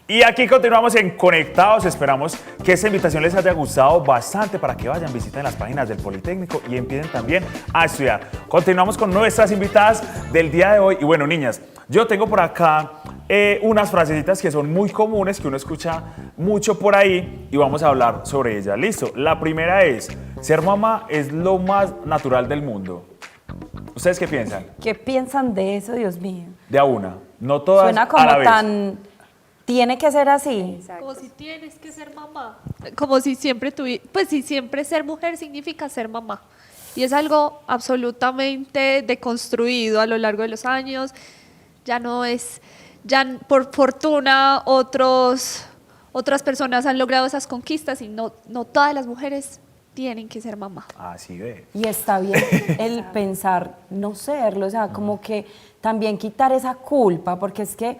Y aquí continuamos en Conectados. Esperamos que esta invitación les haya gustado bastante para que vayan, visiten las páginas del Politécnico y empiecen también a estudiar. Continuamos con nuestras invitadas del día de hoy. Y bueno, niñas, yo tengo por acá unas frasecitas que son muy comunes, que uno escucha mucho por ahí y vamos a hablar sobre ellas. Listo. La primera es, ser mamá es lo más natural del mundo. ¿Ustedes qué piensan? ¿Qué piensan de eso, Dios mío? De a una. No todas Suena a como la vez. tan... Tiene que ser así. Exacto. Como si tienes que ser mamá. Como si siempre pues si siempre ser mujer significa ser mamá. Y es algo absolutamente deconstruido a lo largo de los años. Ya no es, ya por fortuna otras personas han logrado esas conquistas y no todas las mujeres tienen que ser mamá. Así ve. Y está bien el pensar no serlo, o sea, como que también quitar esa culpa, porque es que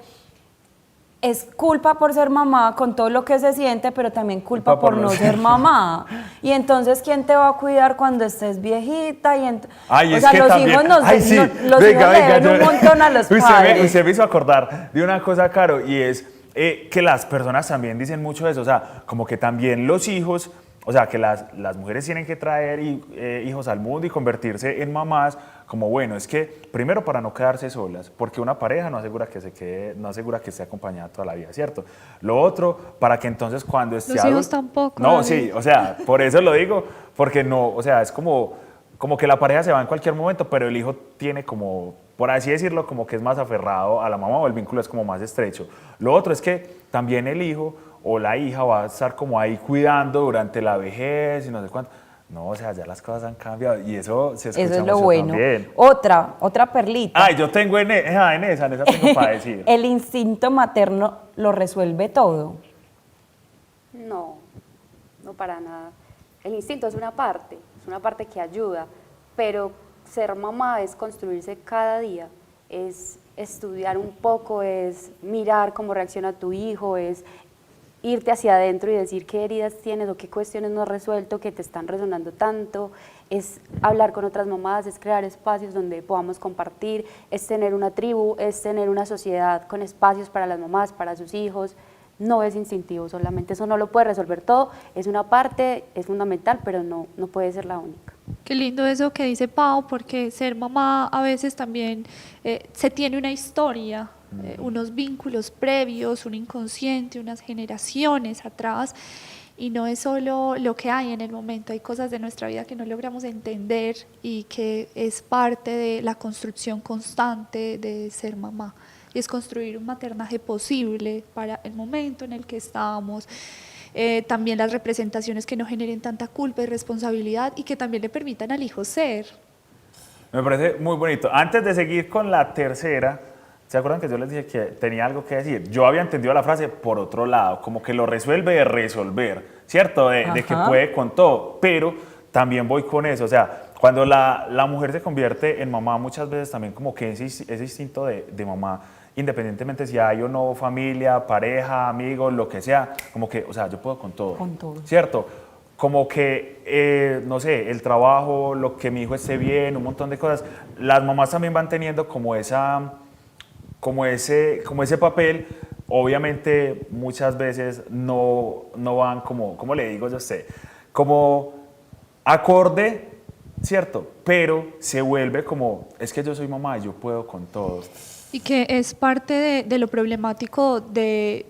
es culpa por ser mamá con todo lo que se siente, pero también culpa por no ser mamá. Y entonces, ¿quién te va a cuidar cuando estés viejita? Ay, o es sea, que los también. hijos nos Ay, sí. los Venga, hijos le venga, deben un montón a los padres. Usted me hizo acordar de una cosa, Caro, y es que las personas también dicen mucho eso, o sea, como que también los hijos, o sea, que las mujeres tienen que traer hijos al mundo y convertirse en mamás, como bueno, es que primero para no quedarse solas, porque una pareja no asegura que no asegura que esté acompañada toda la vida, ¿cierto? Lo otro, para que entonces cuando esté Los hijos tampoco, No, David. sí, o sea, por eso lo digo, porque no, o sea, es como que la pareja se va en cualquier momento, pero el hijo tiene como, por así decirlo, como que es más aferrado a la mamá o el vínculo es como más estrecho. Lo otro es que también el hijo o la hija va a estar como ahí cuidando durante la vejez y no sé cuánto. No, o sea, ya las cosas han cambiado y eso se escucha Eso es lo mucho bueno. también. Otra perlita. Ay, yo tengo en esa tengo para decir. El instinto materno lo resuelve todo. No, no para nada. El instinto es una parte que ayuda, pero ser mamá es construirse cada día, es estudiar un poco, es mirar cómo reacciona tu hijo, es irte hacia adentro y decir qué heridas tienes o qué cuestiones no has resuelto que te están resonando tanto, es hablar con otras mamás, es crear espacios donde podamos compartir, es tener una tribu, es tener una sociedad con espacios para las mamás, para sus hijos. No es instintivo solamente, eso no lo puede resolver todo, es una parte, es fundamental, pero no puede ser la única. Qué lindo eso que dice Pau, porque ser mamá a veces también se tiene una historia, unos vínculos previos, un inconsciente, unas generaciones atrás, y no es solo lo que hay en el momento, hay cosas de nuestra vida que no logramos entender y que es parte de la construcción constante de ser mamá. Y es construir un maternaje posible para el momento en el que estamos. También las representaciones que no generen tanta culpa y responsabilidad y que también le permitan al hijo ser. Me parece muy bonito. Antes de seguir con la tercera, ¿se acuerdan que yo les dije que tenía algo que decir? Yo había entendido la frase por otro lado, como que lo resuelve de resolver, ¿cierto? De que puede con todo, pero también voy con eso, o sea, cuando la mujer se convierte en mamá, muchas veces también como que ese instinto de mamá, independientemente si hay o no familia, pareja, amigos, lo que sea, como que, o sea, yo puedo con todo. Con todo. ¿Cierto? como que, no sé, el trabajo, lo que mi hijo esté bien, un montón de cosas, las mamás también van teniendo como ese papel. Obviamente muchas veces no van como, ¿cómo le digo yo a usted? Como acorde, ¿cierto? Pero se vuelve como, es que yo soy mamá y yo puedo con todo. Y que es parte de lo problemático de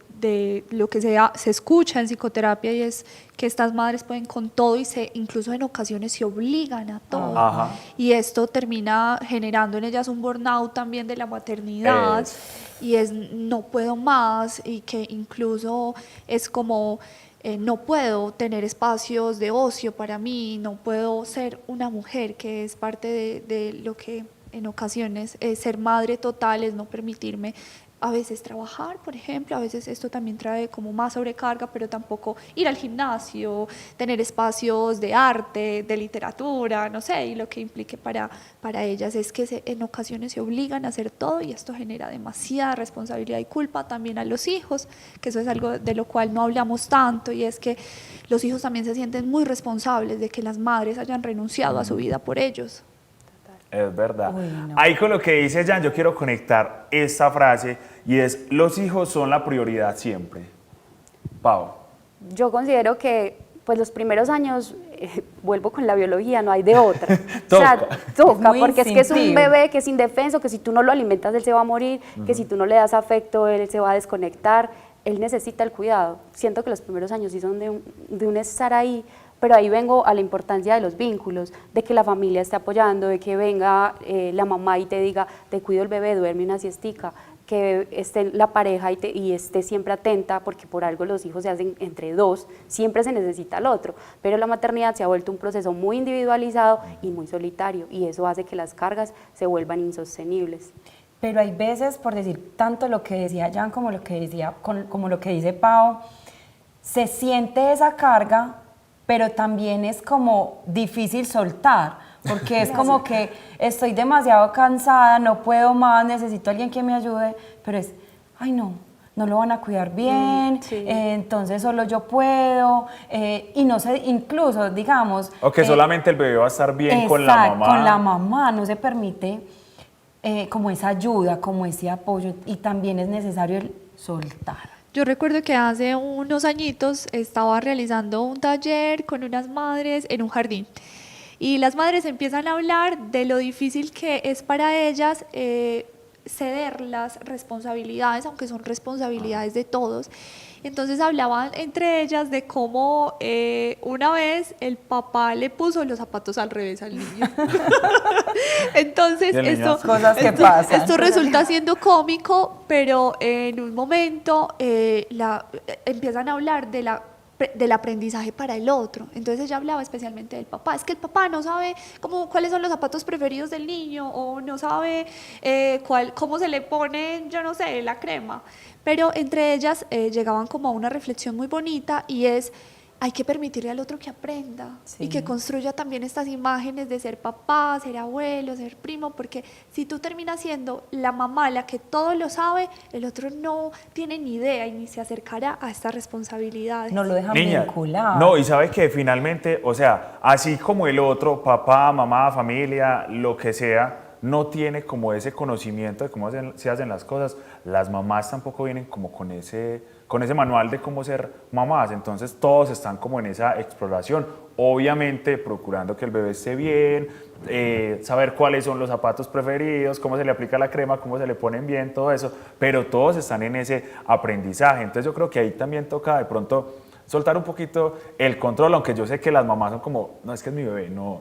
lo que se escucha en psicoterapia, y es que estas madres pueden con todo y incluso en ocasiones se obligan a todo. Ajá. Y esto termina generando en ellas un burnout también de la maternidad, y es no puedo más, y que incluso es como no puedo tener espacios de ocio para mí, no puedo ser una mujer, que es parte de lo que en ocasiones ser madre total es no permitirme a veces trabajar, por ejemplo. A veces esto también trae como más sobrecarga, pero tampoco ir al gimnasio, tener espacios de arte, de literatura, no sé, y lo que implique para ellas es que en ocasiones se obligan a hacer todo, y esto genera demasiada responsabilidad y culpa también a los hijos, que eso es algo de lo cual no hablamos tanto, y es que los hijos también se sienten muy responsables de que las madres hayan renunciado a su vida por ellos. Es verdad. Uy, no. Ahí con lo que dice Jan, yo quiero conectar esta frase, y es, los hijos son la prioridad siempre. Pau. Yo considero que pues los primeros años, vuelvo con la biología, no hay de otra. O sea, toca, muy porque es que es un instintivo. bebé que es indefenso, que si tú no lo alimentas él se va a morir, que si tú no le das afecto él se va a desconectar, él necesita el cuidado. Siento que los primeros años sí son de un estar ahí, pero ahí vengo a la importancia de los vínculos, de que la familia esté apoyando, de que venga la mamá y te diga, te cuido el bebé, duerme una siestica, que esté la pareja y esté siempre atenta, porque por algo los hijos se hacen entre dos, siempre se necesita al otro, pero la maternidad se ha vuelto un proceso muy individualizado y muy solitario, y eso hace que las cargas se vuelvan insostenibles. Pero hay veces, por decir tanto lo que decía Jan como lo que como lo que dice Pau, se siente esa carga, pero también es como difícil soltar, porque es como que estoy demasiado cansada, no puedo más, necesito a alguien que me ayude, pero es, ay no lo van a cuidar bien, sí. Entonces solo yo puedo, y no sé, incluso, digamos... O que solamente el bebé va a estar bien con la exacto, mamá. con la mamá, no se permite como esa ayuda, como ese apoyo, y también es necesario el soltar. Yo recuerdo que hace unos añitos estaba realizando un taller con unas madres en un jardín, y las madres empiezan a hablar de lo difícil que es para ellas ceder las responsabilidades, aunque son responsabilidades de todos. Entonces hablaban entre ellas de cómo una vez el papá le puso los zapatos al revés al niño. Entonces Cosas que pasan. esto resulta siendo cómico, pero en un momento empiezan a hablar del aprendizaje para el otro. Entonces ella hablaba especialmente del papá. Es que el papá no sabe cuáles son los zapatos preferidos del niño, o no sabe cómo se le pone, yo no sé, la crema. Pero entre ellas llegaban como a una reflexión muy bonita, y es, hay que permitirle al otro que aprenda, sí, y que construya también estas imágenes de ser papá, ser abuelo, ser primo, porque si tú terminas siendo la mamá la que todo lo sabe, el otro no tiene ni idea y ni se acercará a estas responsabilidades. No lo dejan Niña, vinculado. no, y sabes que finalmente, o sea, así como el otro, papá, mamá, familia, lo que sea, no tiene como ese conocimiento de cómo se hacen las cosas, las mamás tampoco vienen como con ese manual de cómo ser mamás, entonces todos están como en esa exploración, obviamente procurando que el bebé esté bien, saber cuáles son los zapatos preferidos, cómo se le aplica la crema, cómo se le ponen bien, todo eso, pero todos están en ese aprendizaje. Entonces yo creo que ahí también toca de pronto soltar un poquito el control, aunque yo sé que las mamás son como, no, es que es mi bebé, no.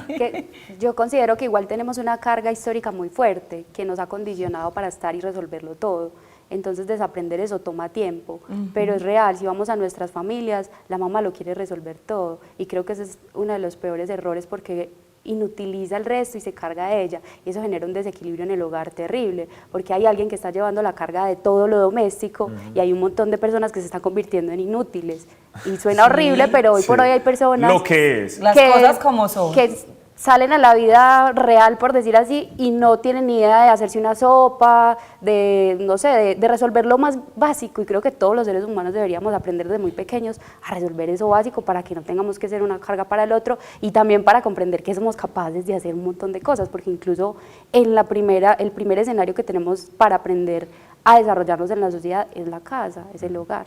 Que yo considero que igual tenemos una carga histórica muy fuerte que nos ha condicionado para estar y resolverlo todo. Entonces desaprender eso toma tiempo, pero es real. Si vamos a nuestras familias, la mamá lo quiere resolver todo, y creo que ese es uno de los peores errores, porque inutiliza el resto y se carga de ella, y eso genera un desequilibrio en el hogar terrible, porque hay alguien que está llevando la carga de todo lo doméstico, y hay un montón de personas que se están convirtiendo en inútiles, y suena horrible, pero hoy por hoy hay personas lo que es. Las cosas como son. que salen a la vida real, por decir así, y no tienen ni idea de hacerse una sopa, de, no sé, de resolver lo más básico, y creo que todos los seres humanos deberíamos aprender desde muy pequeños a resolver eso básico para que no tengamos que ser una carga para el otro, y también para comprender que somos capaces de hacer un montón de cosas, porque incluso en el primer escenario que tenemos para aprender a desarrollarnos en la sociedad es la casa, es el hogar.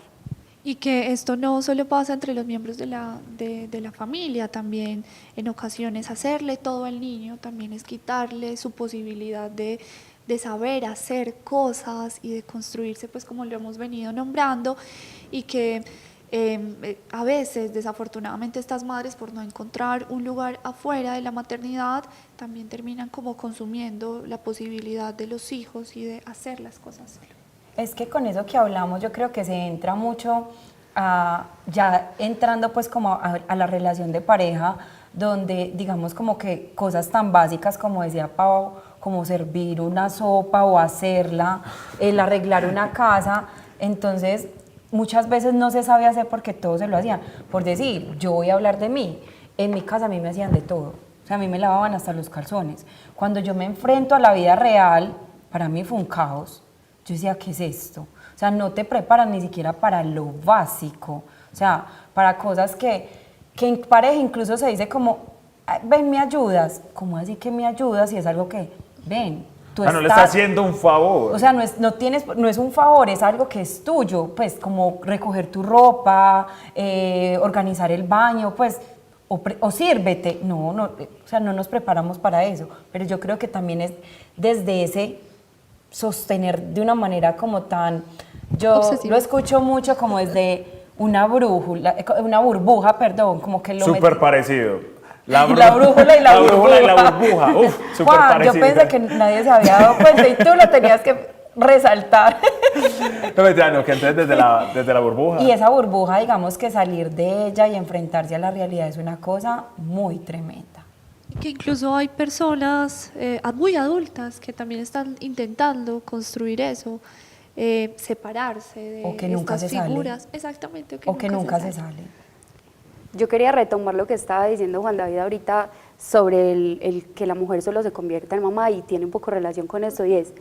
Y que esto no solo pasa entre los miembros de la familia, también en ocasiones hacerle todo al niño, también es quitarle su posibilidad de saber hacer cosas y de construirse, pues como lo hemos venido nombrando, y que a veces, desafortunadamente, estas madres, por no encontrar un lugar afuera de la maternidad, también terminan como consumiendo la posibilidad de los hijos y de hacer las cosas solos. Es que con eso que hablamos yo creo que se entra mucho ya entrando pues como a la relación de pareja, donde digamos como que cosas tan básicas como decía Pau, como servir una sopa o hacerla, el arreglar una casa, entonces muchas veces no se sabe hacer porque todos se lo hacían. Por decir, yo voy a hablar de mí, en mi casa a mí me hacían de todo, o sea, a mí me lavaban hasta los calzones. Cuando yo me enfrento a la vida real, para mí fue un caos. Yo decía, ¿qué es esto? O sea, no te preparan ni siquiera para lo básico. O sea, para cosas que en pareja incluso se dice como, ven, me ayudas. ¿Cómo así que me ayudas? Si es algo que, ven, tú no le está haciendo un favor. O sea, no es un favor, es algo que es tuyo. Pues como recoger tu ropa, organizar el baño, pues, o sírvete. No, o sea, no nos preparamos para eso. Pero yo creo que también es desde ese sostener de una manera como tan, yo obsesiva. lo escucho mucho como desde una burbuja, perdón, como que lo Súper parecido. La brújula y la burbuja. Y la burbuja, uf, súper parecido. Yo pensé que nadie se había dado cuenta y tú lo tenías que resaltar. No, que entonces desde la burbuja. Y esa burbuja, digamos que salir de ella y enfrentarse a la realidad es una cosa muy tremenda. Que incluso hay personas muy adultas que también están intentando construir eso, separarse de O que nunca estas se sale. figuras. Exactamente. O que nunca se sale. Yo quería retomar lo que estaba diciendo Juan David ahorita sobre el que la mujer solo se convierta en mamá, y tiene un poco relación con esto, y es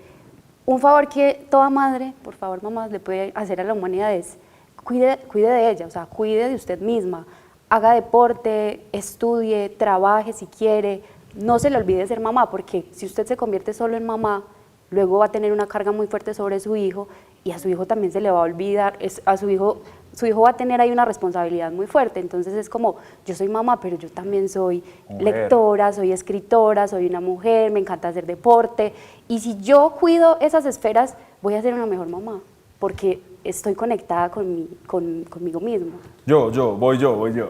un favor que toda madre, por favor mamás, le puede hacer a la humanidad es cuide de ella, o sea, cuide de usted misma. Haga deporte, estudie, trabaje si quiere, no se le olvide ser mamá, porque si usted se convierte solo en mamá, luego va a tener una carga muy fuerte sobre su hijo, y a su hijo también se le va a olvidar, su hijo va a tener ahí una responsabilidad muy fuerte. Entonces es como, yo soy mamá, pero yo también soy lectora, soy escritora, soy una mujer, me encanta hacer deporte, y si yo cuido esas esferas, voy a ser una mejor mamá, porque estoy conectada conmigo misma. Voy yo. Yo.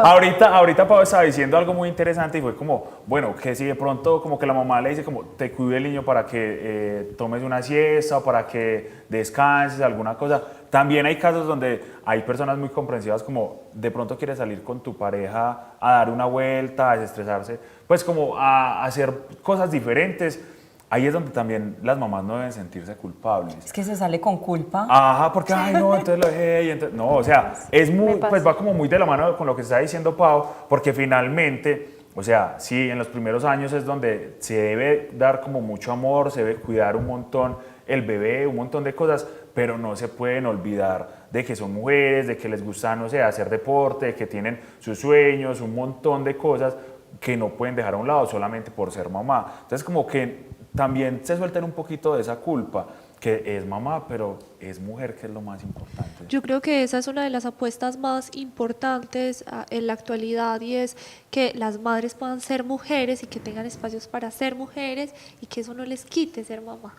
Ahorita Pau estaba diciendo algo muy interesante y fue como, bueno, que si de pronto como que la mamá le dice como, te cuide el niño para que tomes una siesta o para que descanses, alguna cosa. También hay casos donde hay personas muy comprensivas como de pronto quieres salir con tu pareja a dar una vuelta, a desestresarse, pues como a hacer cosas diferentes. Ahí es donde también las mamás no deben sentirse culpables. Es que se sale con culpa. Ajá, porque, ay, no, entonces lo dejé. Y entonces, no, o sea, es muy, pues va como muy de la mano con lo que está diciendo Pau, porque finalmente, o sea, sí, en los primeros años es donde se debe dar como mucho amor, se debe cuidar un montón el bebé, un montón de cosas, pero no se pueden olvidar de que son mujeres, de que les gusta, no sé, hacer deporte, de que tienen sus sueños, un montón de cosas que no pueden dejar a un lado solamente por ser mamá. Entonces, como que también se suelten un poquito de esa culpa, que es mamá, pero es mujer, que es lo más importante. Yo creo que esa es una de las apuestas más importantes en la actualidad, y es que las madres puedan ser mujeres y que tengan espacios para ser mujeres y que eso no les quite ser mamá.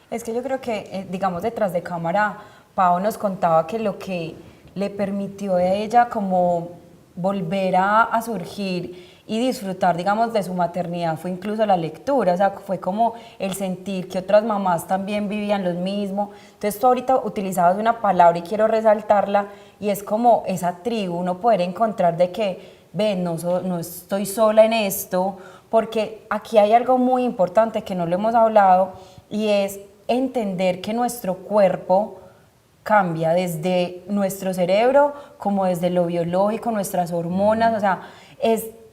Es que yo creo que, digamos, detrás de cámara, Pau nos contaba que lo que le permitió a ella como volver a surgir y disfrutar, digamos, de su maternidad fue incluso la lectura, o sea, fue como el sentir que otras mamás también vivían lo mismo. Entonces tú ahorita utilizabas una palabra y quiero resaltarla, y es como esa tribu, uno poder encontrar de que, ven, no estoy sola en esto, porque aquí hay algo muy importante que no lo hemos hablado, y es entender que nuestro cuerpo cambia desde nuestro cerebro como desde lo biológico, nuestras hormonas, o sea,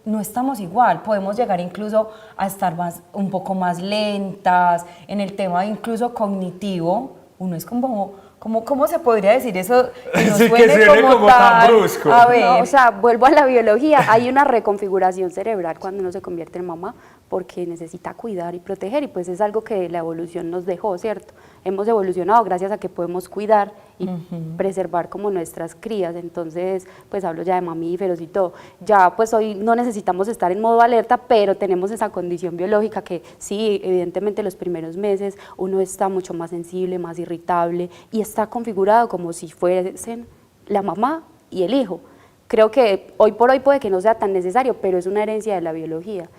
no estamos igual, podemos llegar incluso a estar un poco más lentas, en el tema incluso cognitivo, uno es ¿cómo se podría decir eso? Que no Sí, que suene como tan brusco. A ver. No, o sea, vuelvo a la biología, hay una reconfiguración cerebral cuando uno se convierte en mamá porque necesita cuidar y proteger y pues es algo que la evolución nos dejó, ¿cierto? Hemos evolucionado gracias a que podemos cuidar y preservar como nuestras crías, entonces pues hablo ya de mamíferos y todo, ya pues hoy no necesitamos estar en modo alerta, pero tenemos esa condición biológica que sí, evidentemente los primeros meses uno está mucho más sensible, más irritable y está configurado como si fuesen la mamá y el hijo. Creo que hoy por hoy puede que no sea tan necesario, pero es una herencia de la biología.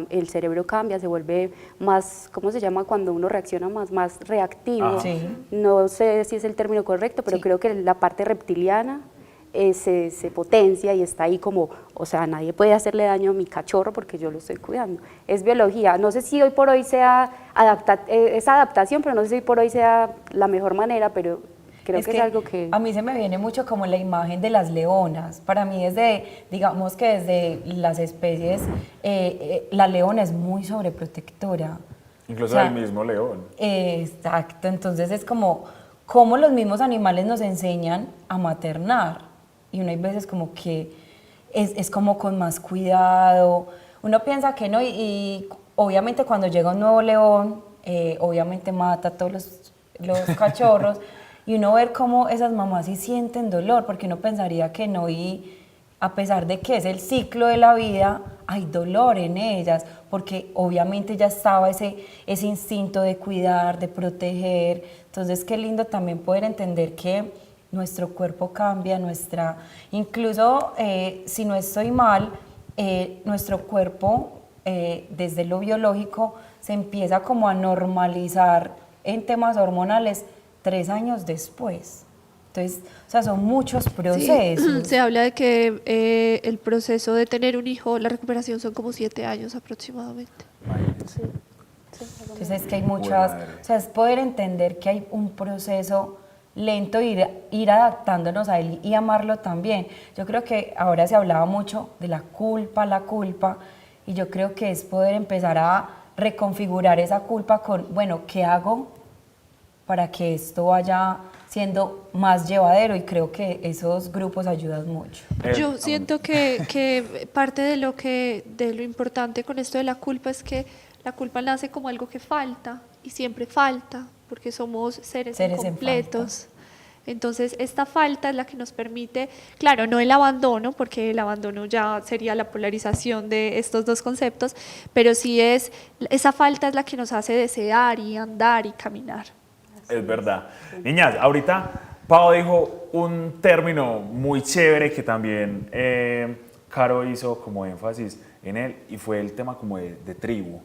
El cerebro cambia, se vuelve más, ¿cómo se llama? Cuando uno reacciona más reactivo. Sí. No sé si es el término correcto, pero Sí. creo que la parte reptiliana se potencia y está ahí como, o sea, nadie puede hacerle daño a mi cachorro porque yo lo estoy cuidando. Es biología. No sé si hoy por hoy sea esa adaptación, pero no sé si hoy por hoy sea la mejor manera, pero creo que es algo que... A mí se me viene mucho como la imagen de las leonas. Para mí digamos que desde las especies, la leona es muy sobreprotectora. Incluso O sea, el mismo león. Exacto, entonces es como los mismos animales nos enseñan a maternar. Y uno hay veces como que es como con más cuidado. Uno piensa que no, y obviamente cuando llega un nuevo león, obviamente mata a todos los cachorros. Y uno ver cómo esas mamás sí sienten dolor, porque uno pensaría que no, y a pesar de que es el ciclo de la vida, hay dolor en ellas, porque obviamente ya estaba ese instinto de cuidar, de proteger. Entonces qué lindo también poder entender que nuestro cuerpo cambia, incluso si no estoy mal, nuestro cuerpo desde lo biológico se empieza como a normalizar en temas hormonales 3 años después. Entonces, o sea, son muchos procesos. Sí, se habla de que el proceso de tener un hijo, la recuperación son como 7 años aproximadamente. Entonces es que hay muchas, o sea, es poder entender que hay un proceso lento, ir adaptándonos a él y amarlo también. Yo creo que ahora se hablaba mucho de la culpa, y yo creo que es poder empezar a reconfigurar esa culpa con, bueno, ¿qué hago para que esto vaya siendo más llevadero? Y creo que esos grupos ayudan mucho. Yo siento que parte de lo importante con esto de la culpa es que la culpa nace como algo que falta y siempre falta porque somos seres incompletos. Entonces esta falta es la que nos permite, claro, no el abandono, porque el abandono ya sería la polarización de estos dos conceptos, pero sí esa falta es la que nos hace desear y andar y caminar. Es verdad. Niñas, ahorita Pau dijo un término muy chévere que también Caro hizo como énfasis en él, y fue el tema como de tribu.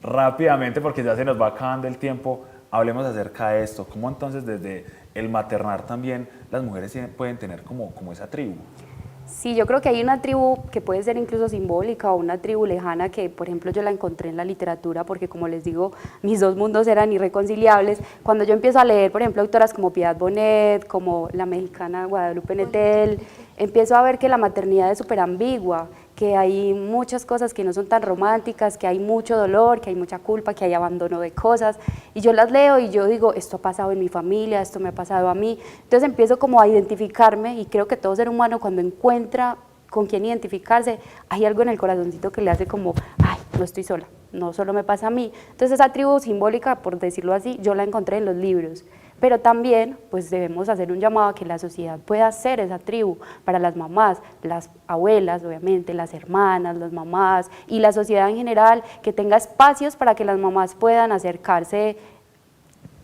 Rápidamente, porque ya se nos va acabando el tiempo, hablemos acerca de esto. ¿Cómo entonces desde el maternar también las mujeres pueden tener como esa tribu? Sí, yo creo que hay una tribu que puede ser incluso simbólica o una tribu lejana que, por ejemplo, yo la encontré en la literatura porque, como les digo, mis dos mundos eran irreconciliables. Cuando yo empiezo a leer, por ejemplo, autoras como Piedad Bonet, como la mexicana Guadalupe Nettel, empiezo a ver que la maternidad es súper ambigua, que hay muchas cosas que no son tan románticas, que hay mucho dolor, que hay mucha culpa, que hay abandono de cosas, y yo las leo y yo digo, esto ha pasado en mi familia, esto me ha pasado a mí, entonces empiezo como a identificarme, y creo que todo ser humano cuando encuentra con quién identificarse, hay algo en el corazoncito que le hace como, ay, no estoy sola, no solo me pasa a mí. Entonces esa tribu simbólica, por decirlo así, yo la encontré en los libros, pero también pues debemos hacer un llamado a que la sociedad pueda ser esa tribu para las mamás, las abuelas, obviamente, las hermanas, las mamás y la sociedad en general, que tenga espacios para que las mamás puedan acercarse,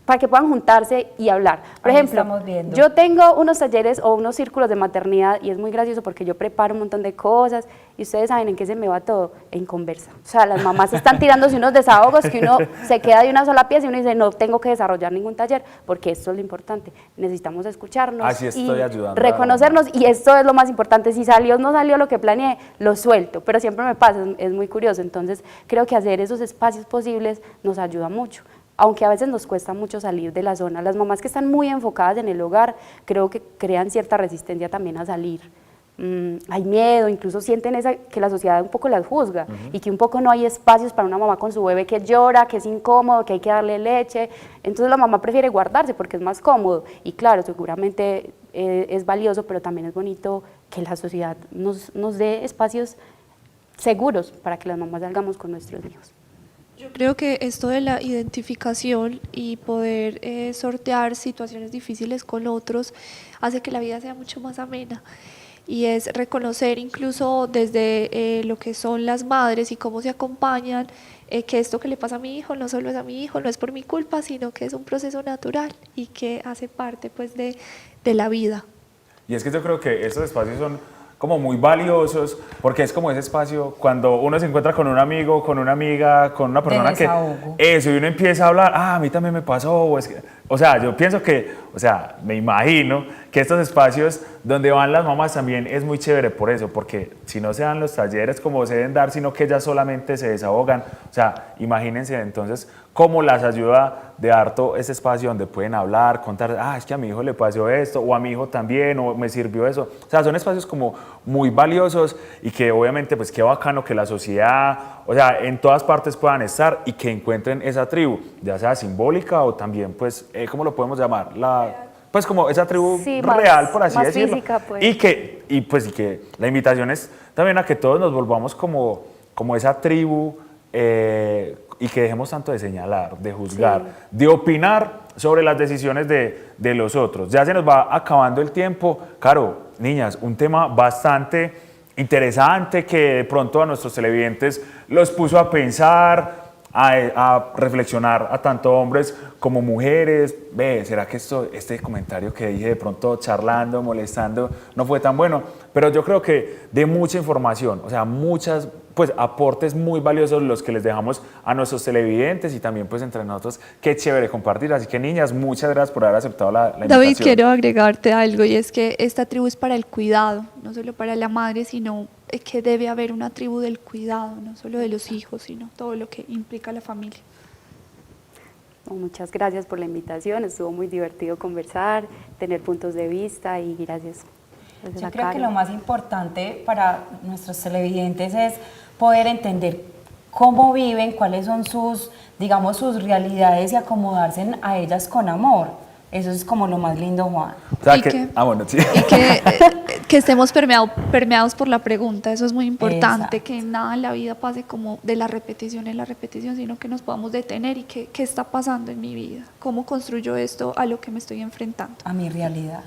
para que puedan juntarse y hablar. Por Ahí ejemplo, estamos viendo. yo tengo unos talleres o unos círculos de maternidad y es muy gracioso porque yo preparo un montón de cosas y ustedes saben en qué se me va todo, en conversa. O sea, las mamás están tirándose unos desahogos que uno se queda de una sola pieza y uno dice, no tengo que desarrollar ningún taller porque esto es lo importante. Necesitamos escucharnos Así estoy y ayudando reconocernos, y esto es lo más importante. Si salió o no salió lo que planeé, lo suelto, pero siempre me pasa, es muy curioso. Entonces creo que hacer esos espacios posibles nos ayuda mucho, aunque a veces nos cuesta mucho salir de la zona. Las mamás que están muy enfocadas en el hogar, creo que crean cierta resistencia también a salir, hay miedo, incluso sienten que la sociedad un poco las juzga y que un poco no hay espacios para una mamá con su bebé que llora, que es incómodo, que hay que darle leche. Entonces la mamá prefiere guardarse porque es más cómodo y claro, seguramente es valioso, pero también es bonito que la sociedad nos dé espacios seguros para que las mamás salgamos con nuestros hijos. Yo creo que esto de la identificación y poder sortear situaciones difíciles con otros hace que la vida sea mucho más amena. Y es reconocer incluso desde lo que son las madres y cómo se acompañan, que esto que le pasa a mi hijo no solo es a mi hijo, no es por mi culpa, sino que es un proceso natural y que hace parte pues de la vida. Y es que yo creo que estos espacios son como muy valiosos, porque es como ese espacio cuando uno se encuentra con un amigo, con una amiga, con una persona que eso, y uno empieza a hablar, a mí también me pasó, o sea, yo pienso que, o sea, me imagino que estos espacios donde van las mamás también es muy chévere por eso, porque si no se dan los talleres como se deben dar, sino que ellas solamente se desahogan, o sea, imagínense entonces cómo las ayuda de harto ese espacio donde pueden hablar, contar, es que a mi hijo le pasó esto, o a mi hijo también, o me sirvió eso, o sea, son espacios como muy valiosos y que obviamente pues qué bacano que la sociedad, o sea, en todas partes puedan estar y que encuentren esa tribu, ya sea simbólica o también pues, ¿cómo lo podemos llamar? Pues como esa tribu real, por así decirlo. Física, pues. Y que la invitación es también a que todos nos volvamos como esa tribu y que dejemos tanto de señalar, de juzgar, de opinar sobre las decisiones de los otros. Ya se nos va acabando el tiempo. Caro, niñas, un tema bastante interesante que de pronto a nuestros televidentes los puso a pensar, a reflexionar a tanto hombres como mujeres. ¿Será que este comentario que dije de pronto charlando, molestando, no fue tan bueno? Pero yo creo que de mucha información, o sea, muchas pues aportes muy valiosos los que les dejamos a nuestros televidentes y también pues entre nosotros, qué chévere compartir. Así que niñas, muchas gracias por haber aceptado la invitación. David, quiero agregarte algo y es que esta tribu es para el cuidado, no solo para la madre, sino que debe haber una tribu del cuidado, no solo de los hijos, sino todo lo que implica la familia. Muchas gracias por la invitación, estuvo muy divertido conversar, tener puntos de vista y gracias. Yo creo que lo más importante para nuestros televidentes es poder entender cómo viven, cuáles son sus, digamos, sus realidades y acomodarse a ellas con amor. Eso es como lo más lindo, Juan. O sea, bueno, sí. Y que estemos permeados por la pregunta, eso es muy importante. Exacto. Que nada en la vida pase como de la repetición en la repetición, sino que nos podamos detener y qué está pasando en mi vida, cómo construyo esto a lo que me estoy enfrentando. A mi realidad.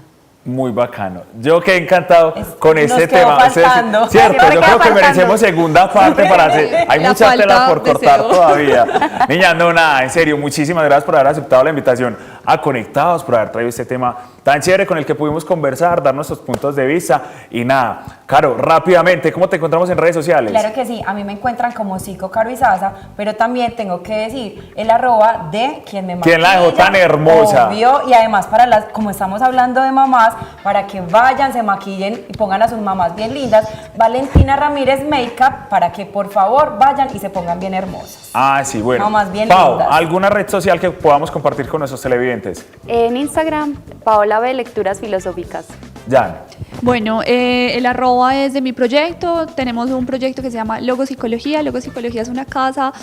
Muy bacano. Yo quedé encantado con este tema. Faltando. Cierto, yo creo que merecemos segunda parte para hacer. Hay mucha tela por cortar todavía. Niña, no, nada, en serio, muchísimas gracias por haber aceptado la invitación a Conectados, por haber traído este tema tan chévere con el que pudimos conversar, dar nuestros puntos de vista y nada. Caro, rápidamente, ¿cómo te encontramos en redes sociales? Claro que sí, a mí me encuentran como Psico Caro Izaza, pero también tengo que decir el @ de quien me maquilla. ¿Quién la dejó tan hermosa? Obvio, y además como estamos hablando de mamás, para que vayan, se maquillen y pongan a sus mamás bien lindas, Valentina Ramírez Makeup, para que por favor vayan y se pongan bien hermosas. Sí, bueno. Mamás bien Pau, lindas. ¿alguna red social que podamos compartir con nuestros televidentes? En Instagram, Paola B. Lecturas Filosóficas. Jan. Bueno, el @ es de mi proyecto. Tenemos un proyecto que se llama Logopsicología. Logopsicología es una casa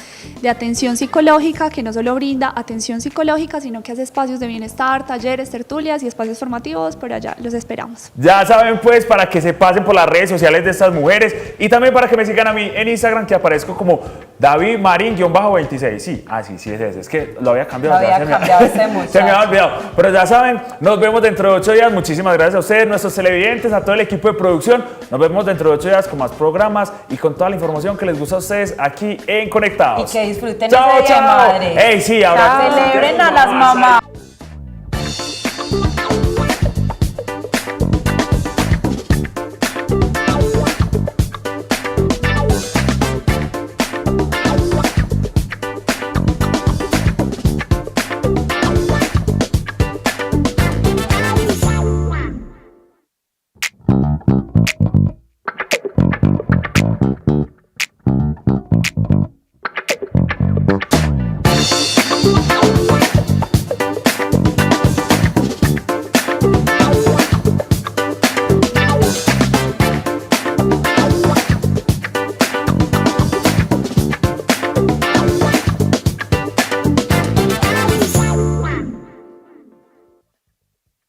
de atención psicológica que no solo brinda atención psicológica, sino que hace espacios de bienestar, talleres, tertulias y espacios formativos. Por allá los esperamos. Ya saben pues, para que se pasen por las redes sociales de estas mujeres y también para que me sigan a mí en Instagram, que aparezco como David Marín-26. Sí, sí es ese. Es que lo había cambiado. Se me había olvidado. Pero ya saben, nos vemos dentro de 8 días. Muchísimas gracias a ustedes, nuestros televidentes, a todo el equipo de producción. Nos vemos dentro de 8 días con más programas y con toda la información que les gusta a ustedes aquí en Conectados. Y que disfruten ese Día de Madres. Sí, ahora celebren a las mamás.